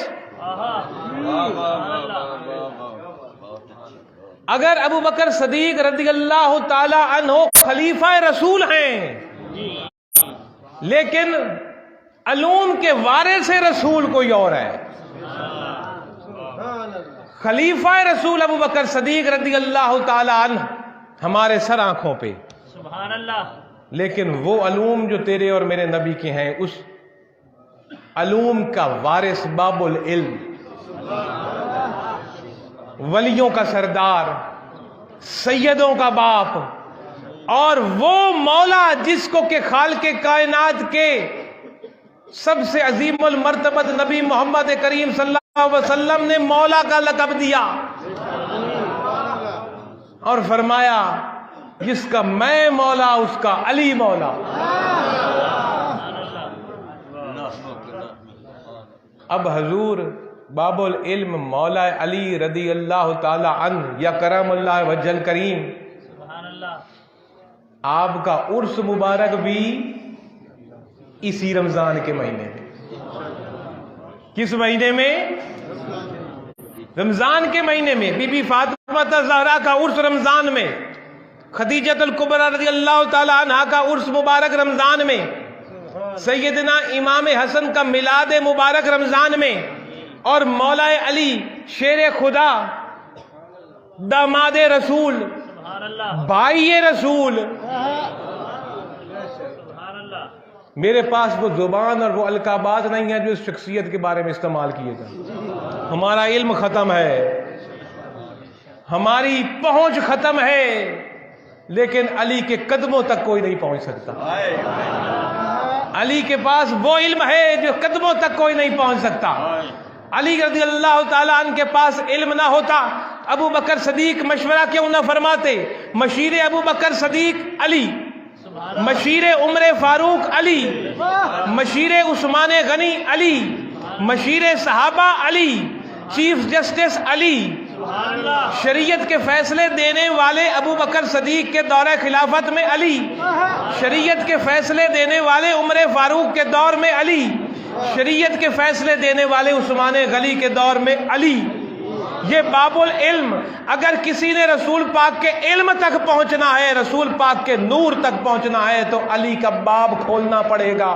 اگر ابو بکر صدیق رضی اللہ تعالی عنہ خلیفہ رسول ہیں لیکن علوم کے وارث رسول کوئی اور ہے۔ خلیفہ رسول ابو بکر صدیق رضی اللہ تعالی عنہ ہمارے سر آنکھوں پہ، سبحان اللہ، لیکن وہ علوم جو تیرے اور میرے نبی کے ہیں اس علوم کا وارث باب العلم، ولیوں کا سردار، سیدوں کا باپ، اور وہ مولا جس کو کہ خالق کائنات کے سب سے عظیم المرتبت نبی محمد کریم صلی اللہ علیہ وسلم نے مولا کا لقب دیا اور فرمایا جس کا میں مولا اس کا علی مولا۔ اب حضور باب العلم مولا علی رضی اللہ تعالی عنہ یا کرم اللہ وجہ الکریم، آپ کا عرس مبارک بھی اسی رمضان کے مہینے میں۔ کس مہینے میں؟ رمضان کے مہینے میں۔ بی بی فاطمہ زہرا کا عرس رمضان میں، خدیجۃ الکبریٰ رضی اللہ تعالی عنہا کا عرس مبارک رمضان میں، سیدنا امام حسن کا میلاد مبارک رمضان میں، اور مولا علی شیر خدا، داماد رسول، بھائی رسول۔ میرے پاس وہ زبان اور وہ القابات نہیں ہیں جو اس شخصیت کے بارے میں استعمال کیے جائیں۔ ہمارا علم ختم ہے، ہماری پہنچ ختم ہے، لیکن علی کے قدموں تک کوئی نہیں پہنچ سکتا۔ علی کے پاس وہ علم ہے جو قدموں تک کوئی نہیں پہنچ سکتا۔ علی رضی اللہ تعالیٰ عنہ کے پاس علم نہ ہوتا، ابو بکر صدیق مشورہ کیوں نہ فرماتے؟ مشیر ابو بکر صدیق علی، مشیر عمر فاروق علی، مشیر عثمان غنی علی، مشیر صحابہ علی، چیف جسٹس علی، شریعت کے فیصلے دینے والے ابو بکر صدیق کے دور خلافت میں علی، شریعت کے فیصلے دینے والے عمر فاروق کے دور میں علی، شریعت کے فیصلے دینے والے عثمان غنی کے دور میں علی۔ یہ باب العلم، اگر کسی نے رسول پاک کے علم تک پہنچنا ہے، رسول پاک کے نور تک پہنچنا ہے، تو علی کا باب کھولنا پڑے گا۔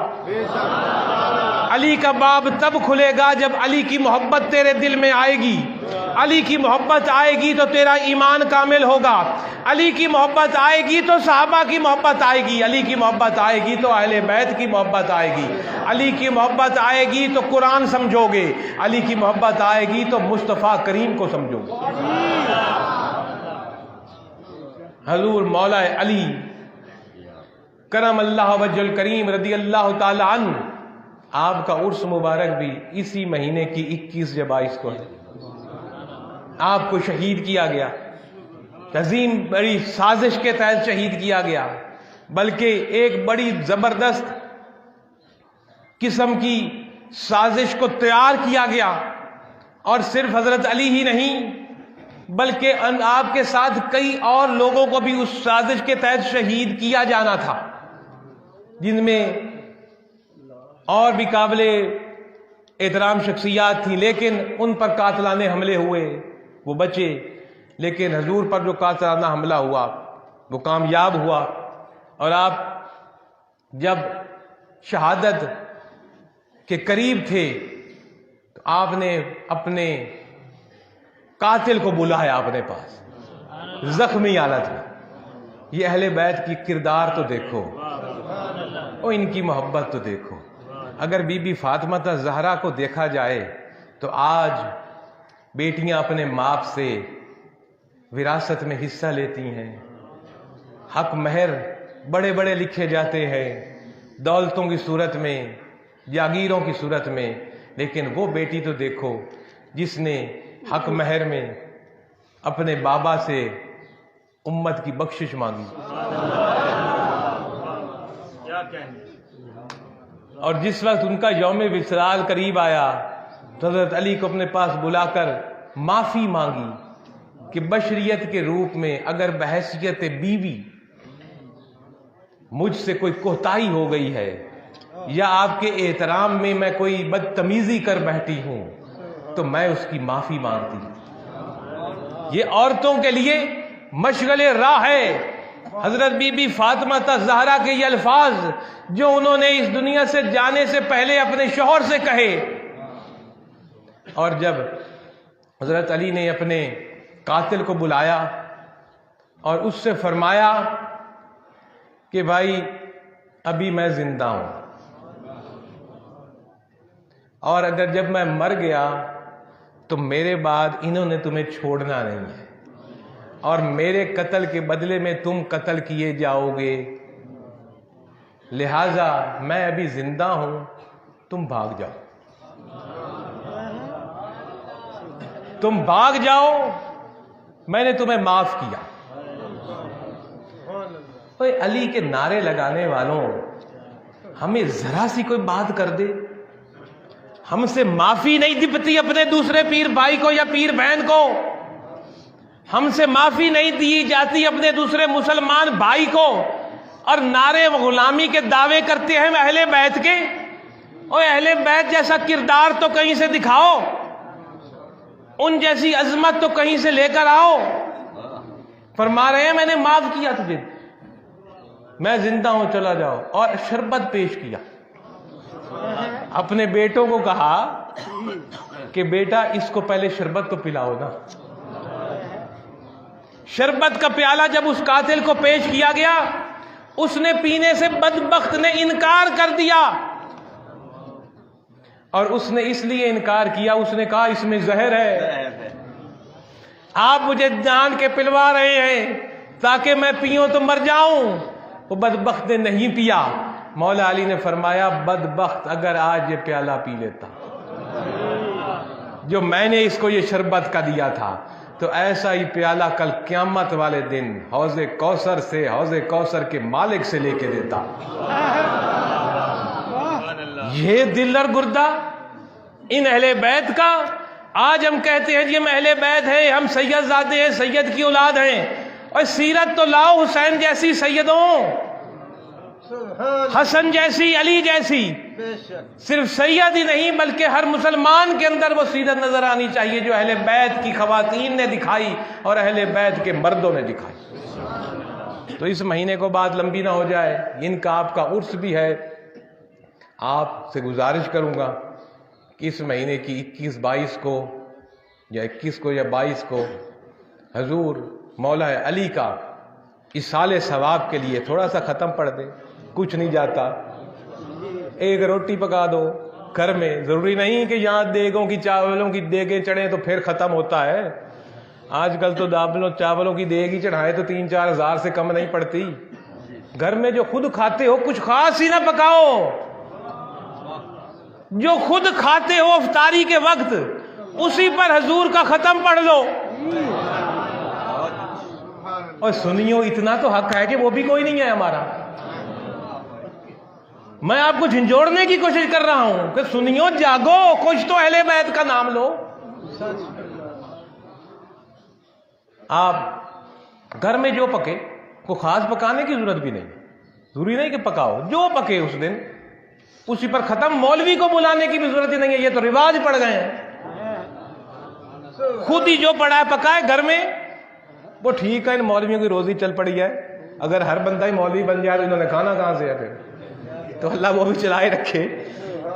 علی کا باب تب کھلے گا جب علی کی محبت تیرے دل میں آئے گی۔ علی کی محبت آئے گی تو تیرا ایمان کامل ہوگا، علی کی محبت آئے گی تو صحابہ کی محبت آئے گی، علی کی محبت آئے گی تو اہل بیت کی محبت آئے گی، علی کی محبت آئے گی تو قرآن سمجھو گے، علی کی محبت آئے گی تو مصطفیٰ کریم کو سمجھو گے۔ حضور مولا علی کرم اللہ وجہ الکریم رضی اللہ تعالی عنہ، آپ کا عرس مبارک بھی اسی مہینے کی 21/22 کو ہے۔ آپ کو شہید کیا گیا، عظیم بڑی سازش کے تحت شہید کیا گیا، بلکہ ایک بڑی زبردست قسم کی سازش کو تیار کیا گیا، اور صرف حضرت علی ہی نہیں بلکہ آپ کے ساتھ کئی اور لوگوں کو بھی اس سازش کے تحت شہید کیا جانا تھا، جن میں اور بھی قابل احترام شخصیات تھیں، لیکن ان پر قاتلانہ حملے ہوئے، وہ بچے، لیکن حضور پر جو قاتلانہ حملہ ہوا وہ کامیاب ہوا، اور آپ جب شہادت کے قریب تھے تو آپ نے اپنے قاتل کو بلایا اپنے پاس زخمی حالت میں۔ یہ اہل بیت کی کردار تو دیکھو، اور ان کی محبت تو دیکھو۔ اگر بی بی فاطمہ زہرا کو دیکھا جائے تو آج بیٹیاں اپنے باپ سے وراثت میں حصہ لیتی ہیں، حق مہر بڑے بڑے لکھے جاتے ہیں دولتوں کی صورت میں، جاگیروں کی صورت میں، لیکن وہ بیٹی تو دیکھو جس نے حق مہر میں اپنے بابا سے امت کی بخشش مانگی، اور جس وقت ان کا یوم وصال قریب آیا تو حضرت علی کو اپنے پاس بلا کر معافی مانگی کہ بشریت کے روپ میں اگر بحیثیت بیوی مجھ سے کوئی کوتاہی ہو گئی ہے یا آپ کے احترام میں میں کوئی بدتمیزی کر بیٹھی ہوں تو میں اس کی معافی مانگتی ہوں۔ یہ عورتوں کے لیے مشغل راہ ہے۔ حضرت بی بی فاطمہ زہرا کے یہ الفاظ جو انہوں نے اس دنیا سے جانے سے پہلے اپنے شوہر سے کہے، اور جب حضرت علی نے اپنے قاتل کو بلایا اور اس سے فرمایا کہ بھائی ابھی میں زندہ ہوں، اور اگر جب میں مر گیا تو میرے بعد انہوں نے تمہیں چھوڑنا نہیں ہے، اور میرے قتل کے بدلے میں تم قتل کیے جاؤ گے، لہذا میں ابھی زندہ ہوں، تم بھاگ جاؤ، تم بھاگ جاؤ، میں نے تمہیں معاف کیا۔ اوے علی کے نعرے لگانے والوں، ہمیں ذرا سی کوئی بات کر دے، ہم سے معافی نہیں دپتی اپنے دوسرے پیر بھائی کو یا پیر بہن کو، ہم سے معافی نہیں دی جاتی اپنے دوسرے مسلمان بھائی کو، اور نعرے غلامی کے دعوے کرتے ہیں اہل بیت کے۔ اور اہل بیت جیسا کردار تو کہیں سے دکھاؤ، ان جیسی عظمت تو کہیں سے لے کر آؤ۔ فرما رہے ہیں میں نے معاف کیا تجھے، میں زندہ ہوں، چلا جاؤ، اور شربت پیش کیا۔ اپنے بیٹوں کو کہا کہ بیٹا اس کو پہلے شربت تو پلاؤ نا۔ شربت کا پیالہ جب اس قاتل کو پیش کیا گیا، اس نے پینے سے بدبخت نے انکار کر دیا، اور اس نے اس لیے انکار کیا، اس نے کہا اس میں زہر ہے۔ آپ مجھے جان کے پلوا رہے ہیں تاکہ میں پیوں تو مر جاؤں. وہ بدبخت نے نہیں پیا. مولا علی نے فرمایا بدبخت اگر آج یہ پیالہ پی لیتا جو میں نے اس کو یہ شربت کا دیا تھا تو ایسا ہی پیالہ کل قیامت والے دن حوض کوثر سے حوض کوثر کے مالک سے لے کے دیتا. یہ دل اور گردہ ان اہل بیت کا. آج ہم کہتے ہیں یہ اہل بیت ہیں, ہم سید زادے ہیں, سید کی اولاد ہیں, اور سیرت تو لاؤ حسین جیسی سیدوں, حسن جیسی, علی جیسی. صرف سید ہی نہیں بلکہ ہر مسلمان کے اندر وہ سیرت نظر آنی چاہیے جو اہل بیت کی خواتین نے دکھائی اور اہل بیت کے مردوں نے دکھائی. تو اس مہینے کو بات لمبی نہ ہو جائے, ان کا آپ کا عرس بھی ہے. آپ سے گزارش کروں گا کہ اس مہینے کی 21-22 کو یا 21 کو یا 22 کو حضور مولا علی کا اصال ثواب کے لیے تھوڑا سا ختم پڑھ دیں. کچھ نہیں جاتا, ایک روٹی پکا دو گھر میں. ضروری نہیں کہ یہاں دیگوں کی چاولوں کی دیگیں چڑھیں تو پھر ختم ہوتا ہے. آج کل تو چاولوں کی دیگ ہی چڑھائے تو 3-4 ہزار سے کم نہیں پڑتی. گھر میں جو خود کھاتے ہو کچھ خاص ہی نہ پکاؤ, جو خود کھاتے ہو افطاری کے وقت اسی پر حضور کا ختم پڑھ لو. اور سنیو اتنا تو حق ہے کہ وہ بھی کوئی نہیں ہے ہمارا. میں آپ کو جھنجھوڑنے کی کوشش کر رہا ہوں کہ سنیو جاگو, کچھ تو اہل بیت کا نام لو. آپ گھر میں جو پکے کوئی خاص پکانے کی ضرورت بھی نہیں, ضروری نہیں کہ پکاؤ, جو پکے اس دن اسی پر ختم. مولوی کو بلانے کی بھی ضرورت ہی نہیں ہے, یہ تو رواج پڑ گئے ہیں. خود ہی جو پڑا ہے پکائے گھر میں. وہ ٹھیک ہے, ان مولویوں کی روزی چل پڑی ہے. اگر ہر بندہ ہی مولوی بن جائے تو انہوں نے کھانا کہاں سے ہے پھر, تو اللہ وہ بھی چلائے رکھے.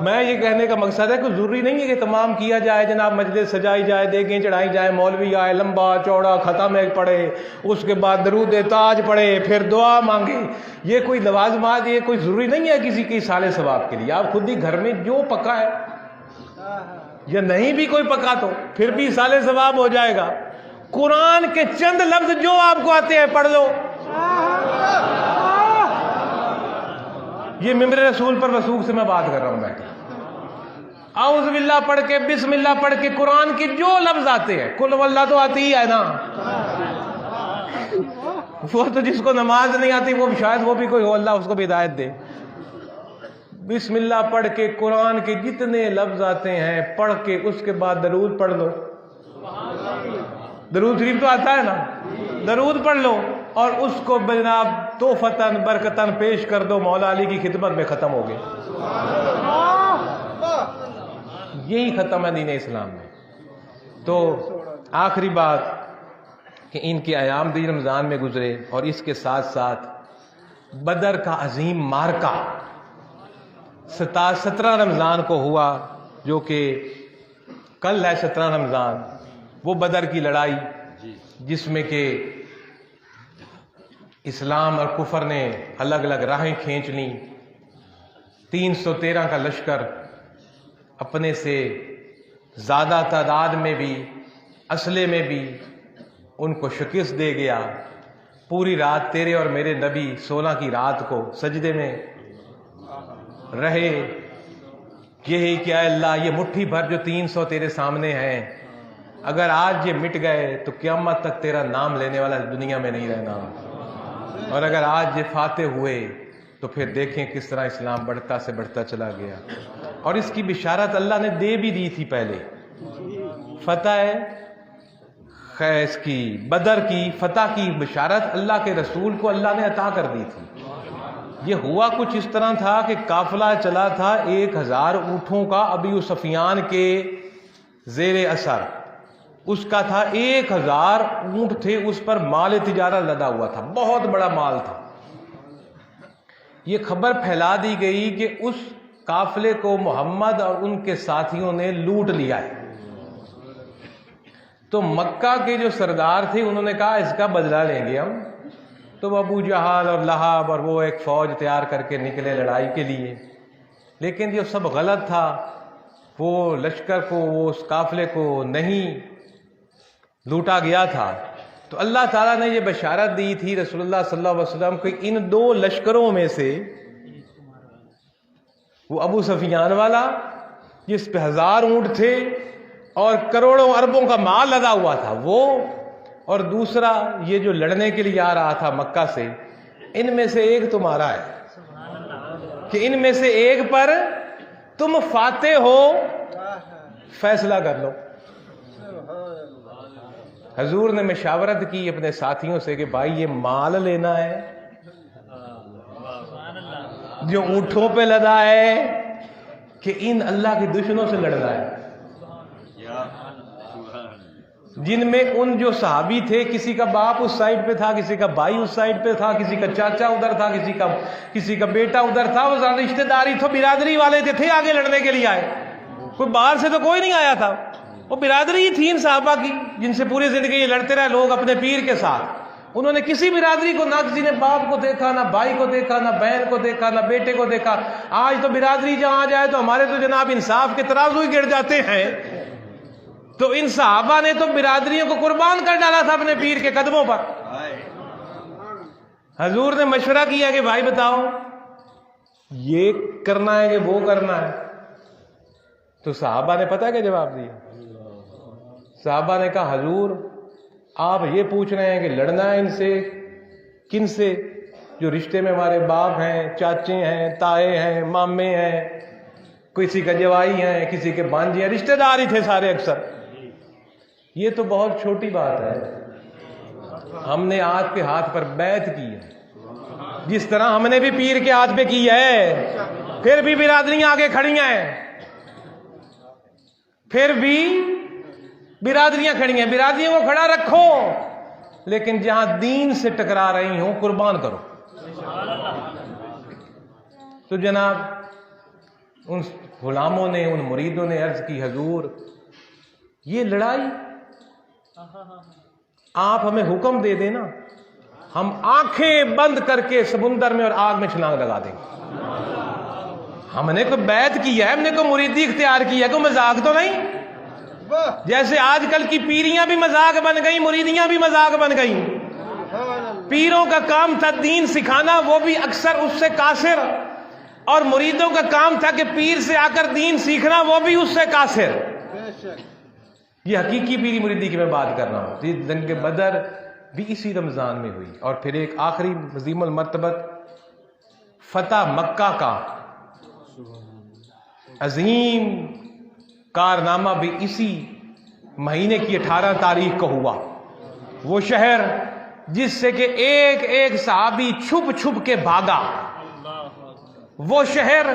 میں یہ کہنے کا مقصد ہے کہ ضروری نہیں ہے کہ تمام کیا جائے, جناب مجلس سجائی جائے, دیگیں چڑھائی جائے, مولوی آئے, لمبا چوڑا ختم ایک پڑھے, اس کے بعد درود تاج پڑھے, پھر دعا مانگے. یہ کوئی لوازمات, یہ کوئی ضروری نہیں ہے کسی کی اصال ثواب کے لیے. آپ خود ہی گھر میں جو پکا ہے یا نہیں بھی کوئی پکا تو پھر بھی اصال ثواب ہو جائے گا. قرآن کے چند لفظ جو آپ کو آتے ہیں پڑھ لو. یہ ممبر رسول پر رسول سے میں بات کر رہا ہوں. میں اعوذ باللہ پڑھ کے, بسم اللہ پڑھ کے, قرآن کے جو لفظ آتے ہیں, قل واللہ تو آتی ہی ہے نا. وہ تو جس کو نماز نہیں آتی وہ شاید وہ بھی کوئی ہو, اللہ اس کو بھی ہدایت دے. بسم اللہ پڑھ کے قرآن کے جتنے لفظ آتے ہیں پڑھ کے اس کے بعد درود پڑھ لو. درود شریف تو آتا ہے نا, درود پڑھ لو اور اس کو جناب توفتاً برکتاً پیش کر دو. مولا علی کی خدمت میں ختم ہو گئے. یہی ختم ہے دین اسلام میں. تو آخری بات کہ ان کے ایام دن رمضان میں گزرے, اور اس کے ساتھ ساتھ بدر کا عظیم مارکہ 17 رمضان کو ہوا, جو کہ کل ہے 17 رمضان. وہ بدر کی لڑائی جس میں کہ اسلام اور کفر نے الگ الگ راہیں کھینچ لیں. 313 کا لشکر اپنے سے زیادہ تعداد میں بھی اسلحے میں بھی ان کو شکست دے گیا. پوری رات تیرے اور میرے نبی 16 کی رات کو سجدے میں رہے, یہی کہ اے اللہ یہ مٹھی بھر جو 300 تیرے سامنے ہیں, اگر آج یہ مٹ گئے تو قیامت تک تیرا نام لینے والا دنیا میں نہیں رہنا, اور اگر آج یہ فاتح ہوئے تو پھر دیکھیں کس طرح اسلام بڑھتا سے بڑھتا چلا گیا. اور اس کی بشارت اللہ نے دے بھی دی تھی پہلے. فتح خیس کی بدر کی فتح کی بشارت اللہ کے رسول کو اللہ نے عطا کر دی تھی. یہ ہوا کچھ اس طرح تھا کہ قافلہ چلا تھا 1000 اونٹوں کا, ابی سفیان کے زیر اثر. اس کا تھا 1000 اونٹ تھے, اس پر مال تجارت لدا ہوا تھا, بہت بڑا مال تھا. یہ خبر پھیلا دی گئی کہ اس قافلے کو محمد اور ان کے ساتھیوں نے لوٹ لیا ہے. تو مکہ کے جو سردار تھے انہوں نے کہا اس کا بدلہ لیں گے ہم. تو ابو جہل اور لہب اور وہ ایک فوج تیار کر کے نکلے لڑائی کے لیے, لیکن یہ سب غلط تھا. وہ لشکر کو, وہ اس قافلے کو نہیں لوٹا گیا تھا، تو اللہ تعالیٰ نے یہ بشارت دی تھی رسول اللہ صلی اللہ علیہ وسلم کو، ان دو لشکروں میں سے وہ ابو سفیان والا جس پہ 1000 اونٹ تھے اور کروڑوں اربوں کا مال لگا ہوا تھا وہ، اور دوسرا یہ جو لڑنے کے لیے آ رہا تھا مکہ سے، ان میں سے ایک تمہارا ہے کہ ان میں سے ایک پر تم فاتح ہو، فیصلہ کر لو۔ حضور نے مشاورت کی اپنے ساتھیوں سے کہ بھائی یہ مال لینا ہے جو اونٹوں پہ لدا ہے کہ ان اللہ کے دشمنوں سے لڑنا ہے، جن میں ان جو صحابی تھے کسی کا باپ اس سائڈ پہ تھا، کسی کا بھائی اس سائڈ پہ تھا، کسی کا چاچا ادھر تھا، کسی کا بیٹا ادھر تھا، وہ رشتہ داری تو برادری والے تھے آگے لڑنے کے لیے آئے، کوئی باہر سے تو کوئی نہیں آیا تھا، وہ برادری ہی تھی ان صحابہ کی جن سے پوری زندگی یہ لڑتے رہے لوگ اپنے پیر کے ساتھ۔ انہوں نے کسی برادری کو، نہ کسی نے باپ کو دیکھا، نہ بھائی کو دیکھا، نہ بہن کو دیکھا، نہ بیٹے کو دیکھا۔ آج تو برادری جہاں جائے تو ہمارے تو جناب انصاف کے ترازو ہی گر جاتے ہیں، تو ان صحابہ نے تو برادریوں کو قربان کر ڈالا تھا اپنے پیر کے قدموں پر۔ حضور نے مشورہ کیا کہ بھائی بتاؤ یہ کرنا ہے کہ وہ کرنا ہے، تو صحابہ نے پتہ کیا جواب دیا؟ صحابہ نے کہا حضور آپ یہ پوچھ رہے ہیں کہ لڑنا ہے ان سے، کن سے؟ جو رشتے میں ہمارے باپ ہیں، چاچے ہیں، تائے ہیں، مامے ہیں، کسی کا جوائی ہیں، کسی کے بانجے ہیں، رشتے دار ہی تھے سارے اکثر۔ یہ تو بہت چھوٹی بات ہے، ہم نے آپ کے ہاتھ پر بیعت کی ہے جس طرح ہم نے بھی پیر کے ہاتھ پہ کی ہے، پھر بھی برادریاں آگے کھڑی ہیں، پھر بھی برادریاں کھڑی ہیں، برادریوں کو کھڑا رکھو، لیکن جہاں دین سے ٹکرا رہی ہوں قربان کرو۔ تو جناب ان غلاموں نے، ان مریدوں نے عرض کی حضور یہ لڑائی آپ ہمیں حکم دے دینا، ہم آنکھیں بند کر کے سمندر میں اور آگ میں چھلانگ لگا دیں گے۔ ہم نے کوئی بیعت کی ہے، ہم نے کوئی مریدی اختیار کی ہے، کوئی مذاق تو نہیں۔ جیسے آج کل کی پیریاں بھی مذاق بن گئی، مریدیاں بھی مذاق بن گئی۔ پیروں کا کام تھا دین سکھانا، وہ بھی اکثر اس سے قاصر، اور مریدوں کا کام تھا کہ پیر سے آ کر دین سیکھنا، وہ بھی اس سے قاصر۔ یہ حقیقی پیری مریدی کی میں بات کر رہا ہوں۔ جنگ بدر بھی اسی رمضان میں ہوئی، اور پھر ایک آخری عظیم المرتبت فتح مکہ کا عظیم کارنامہ بھی اسی مہینے کی 18 تاریخ کو ہوا۔ وہ شہر جس سے کہ ایک ایک صحابی چھپ چھپ کے بھاگا، وہ شہر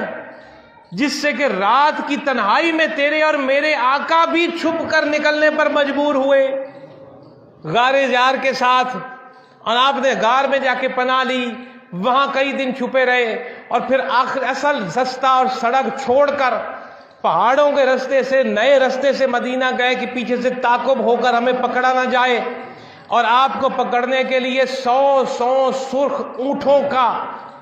جس سے کہ رات کی تنہائی میں تیرے اور میرے آقا بھی چھپ کر نکلنے پر مجبور ہوئے غار یار کے ساتھ، اور آپ نے غار میں جا کے پناہ لی، وہاں کئی دن چھپے رہے، اور پھر آخر اصل رستہ اور سڑک چھوڑ کر پہاڑوں کے رستے سے، نئے رستے سے مدینہ گئے کہ پیچھے سے تعاقب ہو کر ہمیں پکڑا نہ جائے، اور آپ کو پکڑنے کے لیے 100 سرخ اونٹوں کا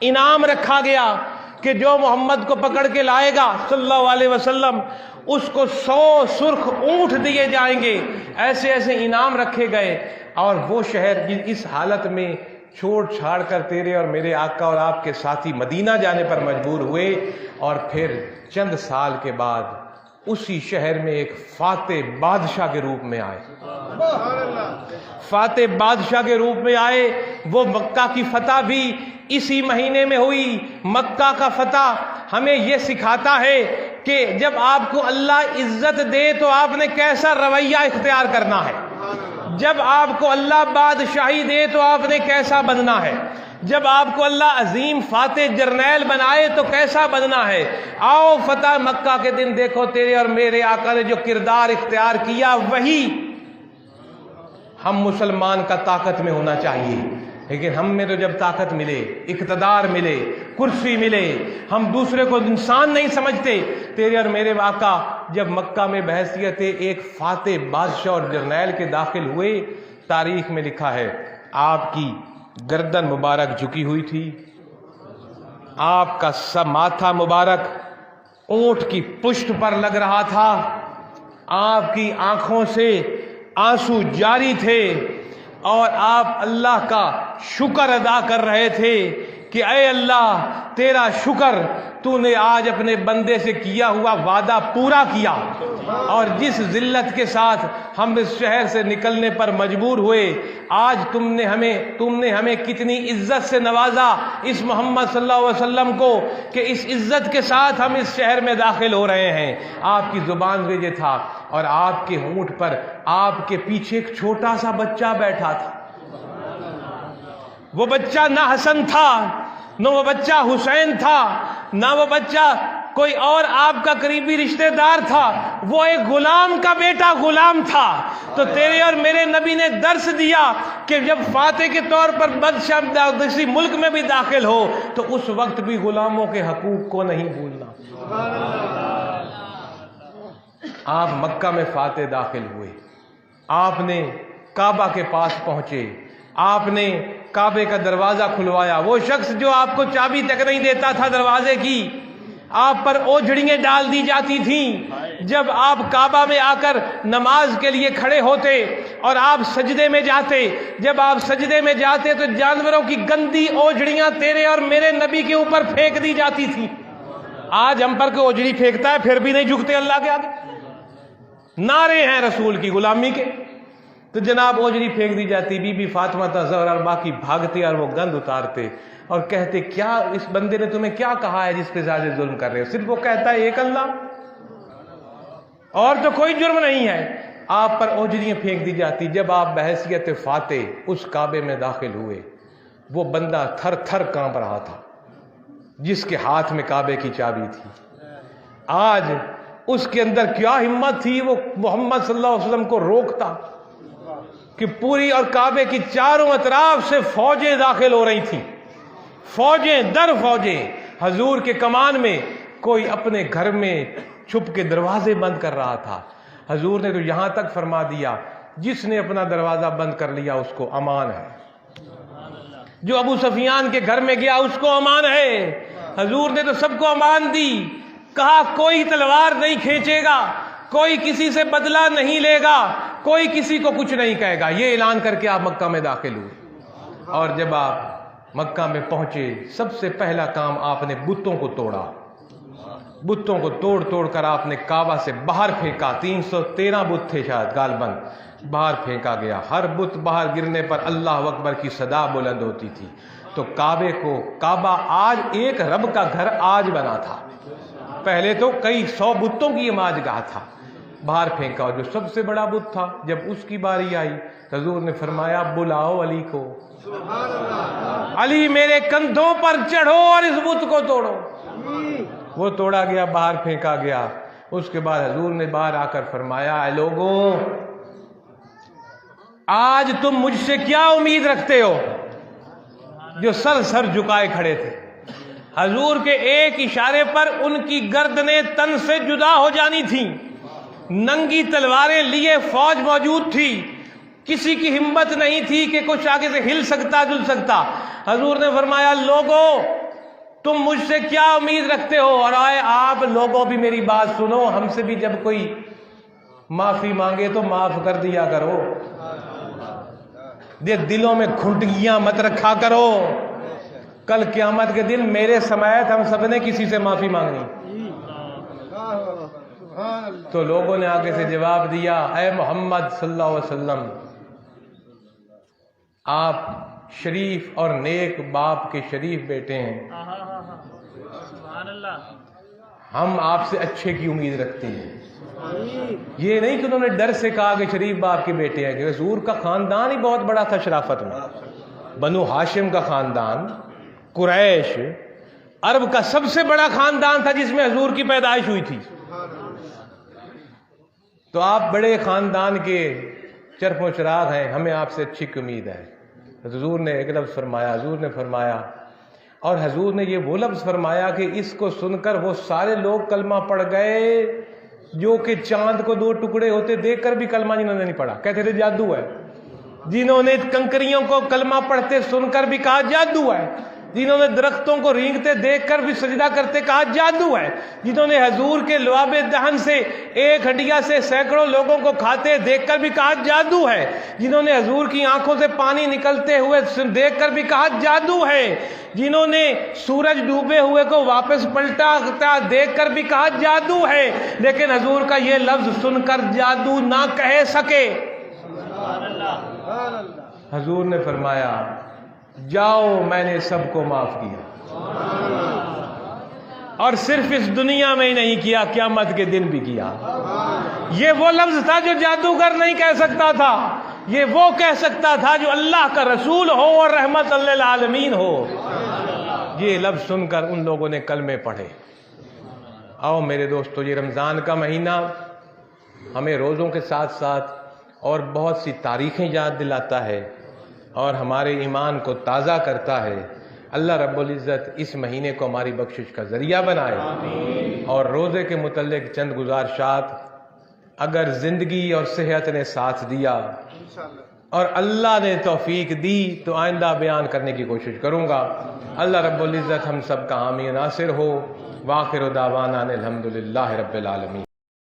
انعام رکھا گیا کہ جو محمد کو پکڑ کے لائے گا صلی اللہ علیہ وسلم اس کو 100 سرخ اونٹ دیے جائیں گے، ایسے ایسے انعام رکھے گئے۔ اور وہ شہر اس حالت میں چھوڑ چھاڑ کر تیرے اور میرے آقا اور آپ کے ساتھی مدینہ جانے پر مجبور ہوئے، اور پھر چند سال کے بعد اسی شہر میں ایک فاتح بادشاہ کے روپ میں آئے، فاتح بادشاہ کے روپ میں آئے۔ وہ مکہ کی فتح بھی اسی مہینے میں ہوئی۔ مکہ کا فتح ہمیں یہ سکھاتا ہے کہ جب آپ کو اللہ عزت دے تو آپ نے کیسا رویہ اختیار کرنا ہے، جب آپ کو اللہ بادشاہی دے تو آپ نے کیسا بننا ہے، جب آپ کو اللہ عظیم فاتح جرنیل بنائے تو کیسا بننا ہے۔ آؤ فتح مکہ کے دن دیکھو تیرے اور میرے آقا نے جو کردار اختیار کیا، وہی ہم مسلمان کا طاقت میں ہونا چاہیے۔ لیکن ہم میں تو جب طاقت ملے، اقتدار ملے، کرسی ملے، ہم دوسرے کو انسان نہیں سمجھتے۔ تیرے اور میرے آقا جب مکہ میں بحیثیت ایک فاتح بادشاہ اور جرنیل کے داخل ہوئے، تاریخ میں لکھا ہے آپ کی گردن مبارک جھکی ہوئی تھی، آپ کا ماتھا مبارک اونٹ کی پشت پر لگ رہا تھا، آپ کی آنکھوں سے آنسو جاری تھے اور آپ اللہ کا شکر ادا کر رہے تھے کہ اے اللہ تیرا شکر، تو نے آج اپنے بندے سے کیا ہوا وعدہ پورا کیا، اور جس ذلت کے ساتھ ہم اس شہر سے نکلنے پر مجبور ہوئے، آج تم نے ہمیں کتنی عزت سے نوازا اس محمد صلی اللہ علیہ وسلم کو کہ اس عزت کے ساتھ ہم اس شہر میں داخل ہو رہے ہیں۔ آپ کی زبان پہ یہ تھا، اور آپ کے ہونٹ پر آپ کے پیچھے ایک چھوٹا سا بچہ بیٹھا تھا۔ وہ بچہ نہ حسن تھا، نہ وہ بچہ حسین تھا، نہ وہ بچہ کوئی اور آپ کا قریبی رشتہ دار تھا، وہ ایک غلام کا بیٹا غلام تھا۔ تو تیرے اور میرے نبی نے درس دیا کہ جب فاتح کے طور پر بادشاہ کسی ملک میں بھی داخل ہو تو اس وقت بھی غلاموں کے حقوق کو نہیں بھولنا۔ آپ مکہ میں فاتح داخل ہوئے، آپ نے کعبہ کے پاس پہنچے، آپ نے کعبے کا دروازہ کھلوایا۔ وہ شخص جو آپ کو چابی تک نہیں دیتا تھا دروازے کی، آپ پر اوجھڑیاں ڈال دی جاتی تھیں۔ جب آپ کعبہ میں آ کر نماز کے لیے کھڑے ہوتے اور آپ سجدے میں جاتے، جب آپ سجدے میں جاتے تو جانوروں کی گندی اوجھڑیاں تیرے اور میرے نبی کے اوپر پھینک دی جاتی تھی۔ آج ہم پر کوئی اوجھڑی پھینکتا ہے پھر بھی نہیں جھکتے اللہ کے آگے، نعرے ہیں رسول کی غلامی کے۔ تو جناب اوجھڑی پھینک دی جاتی، بی بی فاطمہ زہرا اور باقی بھاگتے اور وہ گند اتارتے اور کہتے کیا اس بندے نے تمہیں کیا کہا ہے جس پہ زیادہ ظلم کر رہے ہو؟ صرف وہ کہتا ہے ایک اللہ، اور تو کوئی جرم نہیں ہے۔ آپ پر اوجھڑیاں پھینک دی جاتی۔ جب آپ بحیثیت فاتح اس کعبے میں داخل ہوئے، وہ بندہ تھر تھر کانپ رہا تھا جس کے ہاتھ میں کعبے کی چابی تھی۔ آج اس کے اندر کیا ہمت تھی، وہ محمد صلی اللہ علیہ وسلم کو روکتا کہ پوری اور کعبے کی چاروں اطراف سے فوجیں داخل ہو رہی تھیں، فوجیں در فوجیں۔ حضور کے کمان میں کوئی اپنے گھر میں چھپ کے دروازے بند کر رہا تھا۔ حضور نے تو یہاں تک فرما دیا جس نے اپنا دروازہ بند کر لیا اس کو امان ہے، جو ابو سفیان کے گھر میں گیا اس کو امان ہے۔ حضور نے تو سب کو امان دی، کہا کوئی تلوار نہیں کھینچے گا، کوئی کسی سے بدلہ نہیں لے گا، کوئی کسی کو کچھ نہیں کہے گا۔ یہ اعلان کر کے آپ مکہ میں داخل ہوئے، اور جب آپ مکہ میں پہنچے سب سے پہلا کام آپ نے بتوں کو توڑا۔ بتوں کو توڑ توڑ کر آپ نے کعبہ سے باہر پھینکا۔ 313 بت تھے شاید غالباً، باہر پھینکا گیا۔ ہر بت باہر گرنے پر اللہ اکبر کی صدا بلند ہوتی تھی۔ تو کعبہ آج ایک رب کا گھر آج بنا تھا، پہلے تو کئی 100 بتوں کی عماد گاہ تھا۔ باہر پھینکا، اور جو سب سے بڑا بت تھا جب اس کی باری آئی حضور نے فرمایا بلاؤ علی کو، علی میرے کندھوں پر چڑھو اور اس بت کو توڑو۔ وہ توڑا گیا، باہر پھینکا گیا۔ اس کے بعد حضور نے باہر آ کر فرمایا اے لوگوں، آج تم مجھ سے کیا امید رکھتے ہو؟ جو سر جھکائے کھڑے تھے، حضور کے ایک اشارے پر ان کی گردنیں تن سے جدا ہو جانی تھیں۔ ننگی تلواریں لیے فوج موجود تھی، کسی کی ہمت نہیں تھی کہ کچھ آگے سے ہل سکتا جل سکتا۔ حضور نے فرمایا لوگوں تم مجھ سے کیا امید رکھتے ہو؟ اور آئے آپ لوگوں بھی میری بات سنو، ہم سے بھی جب کوئی معافی مانگے تو معاف کر دیا کرو، دلوں میں گھنٹیاں مت رکھا کرو۔ کل قیامت کے دن میرے سمیت ہم سب نے کسی سے معافی مانگنی۔ تو لوگوں نے آگے سے جواب دیا اے محمد صلی اللہ علیہ وسلم، آپ شریف اور نیک باپ کے شریف بیٹے ہیں، ہم آپ سے اچھے کی امید رکھتے ہیں۔ یہ نہیں کہ انہوں نے ڈر سے کہا کہ شریف باپ کے بیٹے ہیں، کہ حضور کا خاندان ہی بہت بڑا تھا شرافت میں، بنو ہاشم کا خاندان، قریش عرب کا سب سے بڑا خاندان تھا جس میں حضور کی پیدائش ہوئی تھی۔ تو آپ بڑے خاندان کے چرپ و چراغ ہیں، ہمیں آپ سے اچھی کی امید ہے۔ حضور نے ایک لفظ فرمایا، حضور نے فرمایا، اور حضور نے یہ وہ لفظ فرمایا کہ اس کو سن کر وہ سارے لوگ کلمہ پڑھ گئے جو کہ چاند کو 2 ٹکڑے ہوتے دیکھ کر بھی کلمہ جنہوں نے نہیں پڑھا، کہتے تھے جادو ہے۔ جنہوں نے کنکریوں کو کلمہ پڑھتے سن کر بھی کہا جادو ہے، جنہوں نے درختوں کو رینگتے دیکھ کر بھی سجدہ کرتے کہا جادو ہے، جنہوں نے حضور کے لعاب دہن سے ایک ہڈیا سے سینکڑوں لوگوں کو کھاتے دیکھ کر بھی کہا جادو ہے، جنہوں نے حضور کی آنکھوں سے پانی نکلتے ہوئے دیکھ کر بھی کہا جادو ہے، جنہوں نے سورج ڈوبے ہوئے کو واپس پلٹا دیکھ کر بھی کہا جادو ہے، لیکن حضور کا یہ لفظ سن کر جادو نہ کہہ سکے۔ حضور نے فرمایا جاؤ میں نے سب کو معاف کیا، اور صرف اس دنیا میں ہی نہیں کیا، قیامت کے دن بھی کیا۔ یہ وہ لفظ تھا جو جادوگر نہیں کہہ سکتا تھا، یہ وہ کہہ سکتا تھا جو اللہ کا رسول ہو اور رحمت للعالمین ہو۔ یہ لفظ سن کر ان لوگوں نے کلمے پڑھے۔ آؤ میرے دوستو، یہ رمضان کا مہینہ ہمیں روزوں کے ساتھ ساتھ اور بہت سی تاریخیں یاد دلاتا ہے اور ہمارے ایمان کو تازہ کرتا ہے۔ اللہ رب العزت اس مہینے کو ہماری بخشش کا ذریعہ بنائے۔ اور روزے کے متعلق چند گزارشات، اگر زندگی اور صحت نے ساتھ دیا اور اللہ نے توفیق دی تو آئندہ بیان کرنے کی کوشش کروں گا۔ اللہ رب العزت ہم سب کا حامی ناصر ہو۔ وآخر دعوانا الحمدللہ رب العالمین۔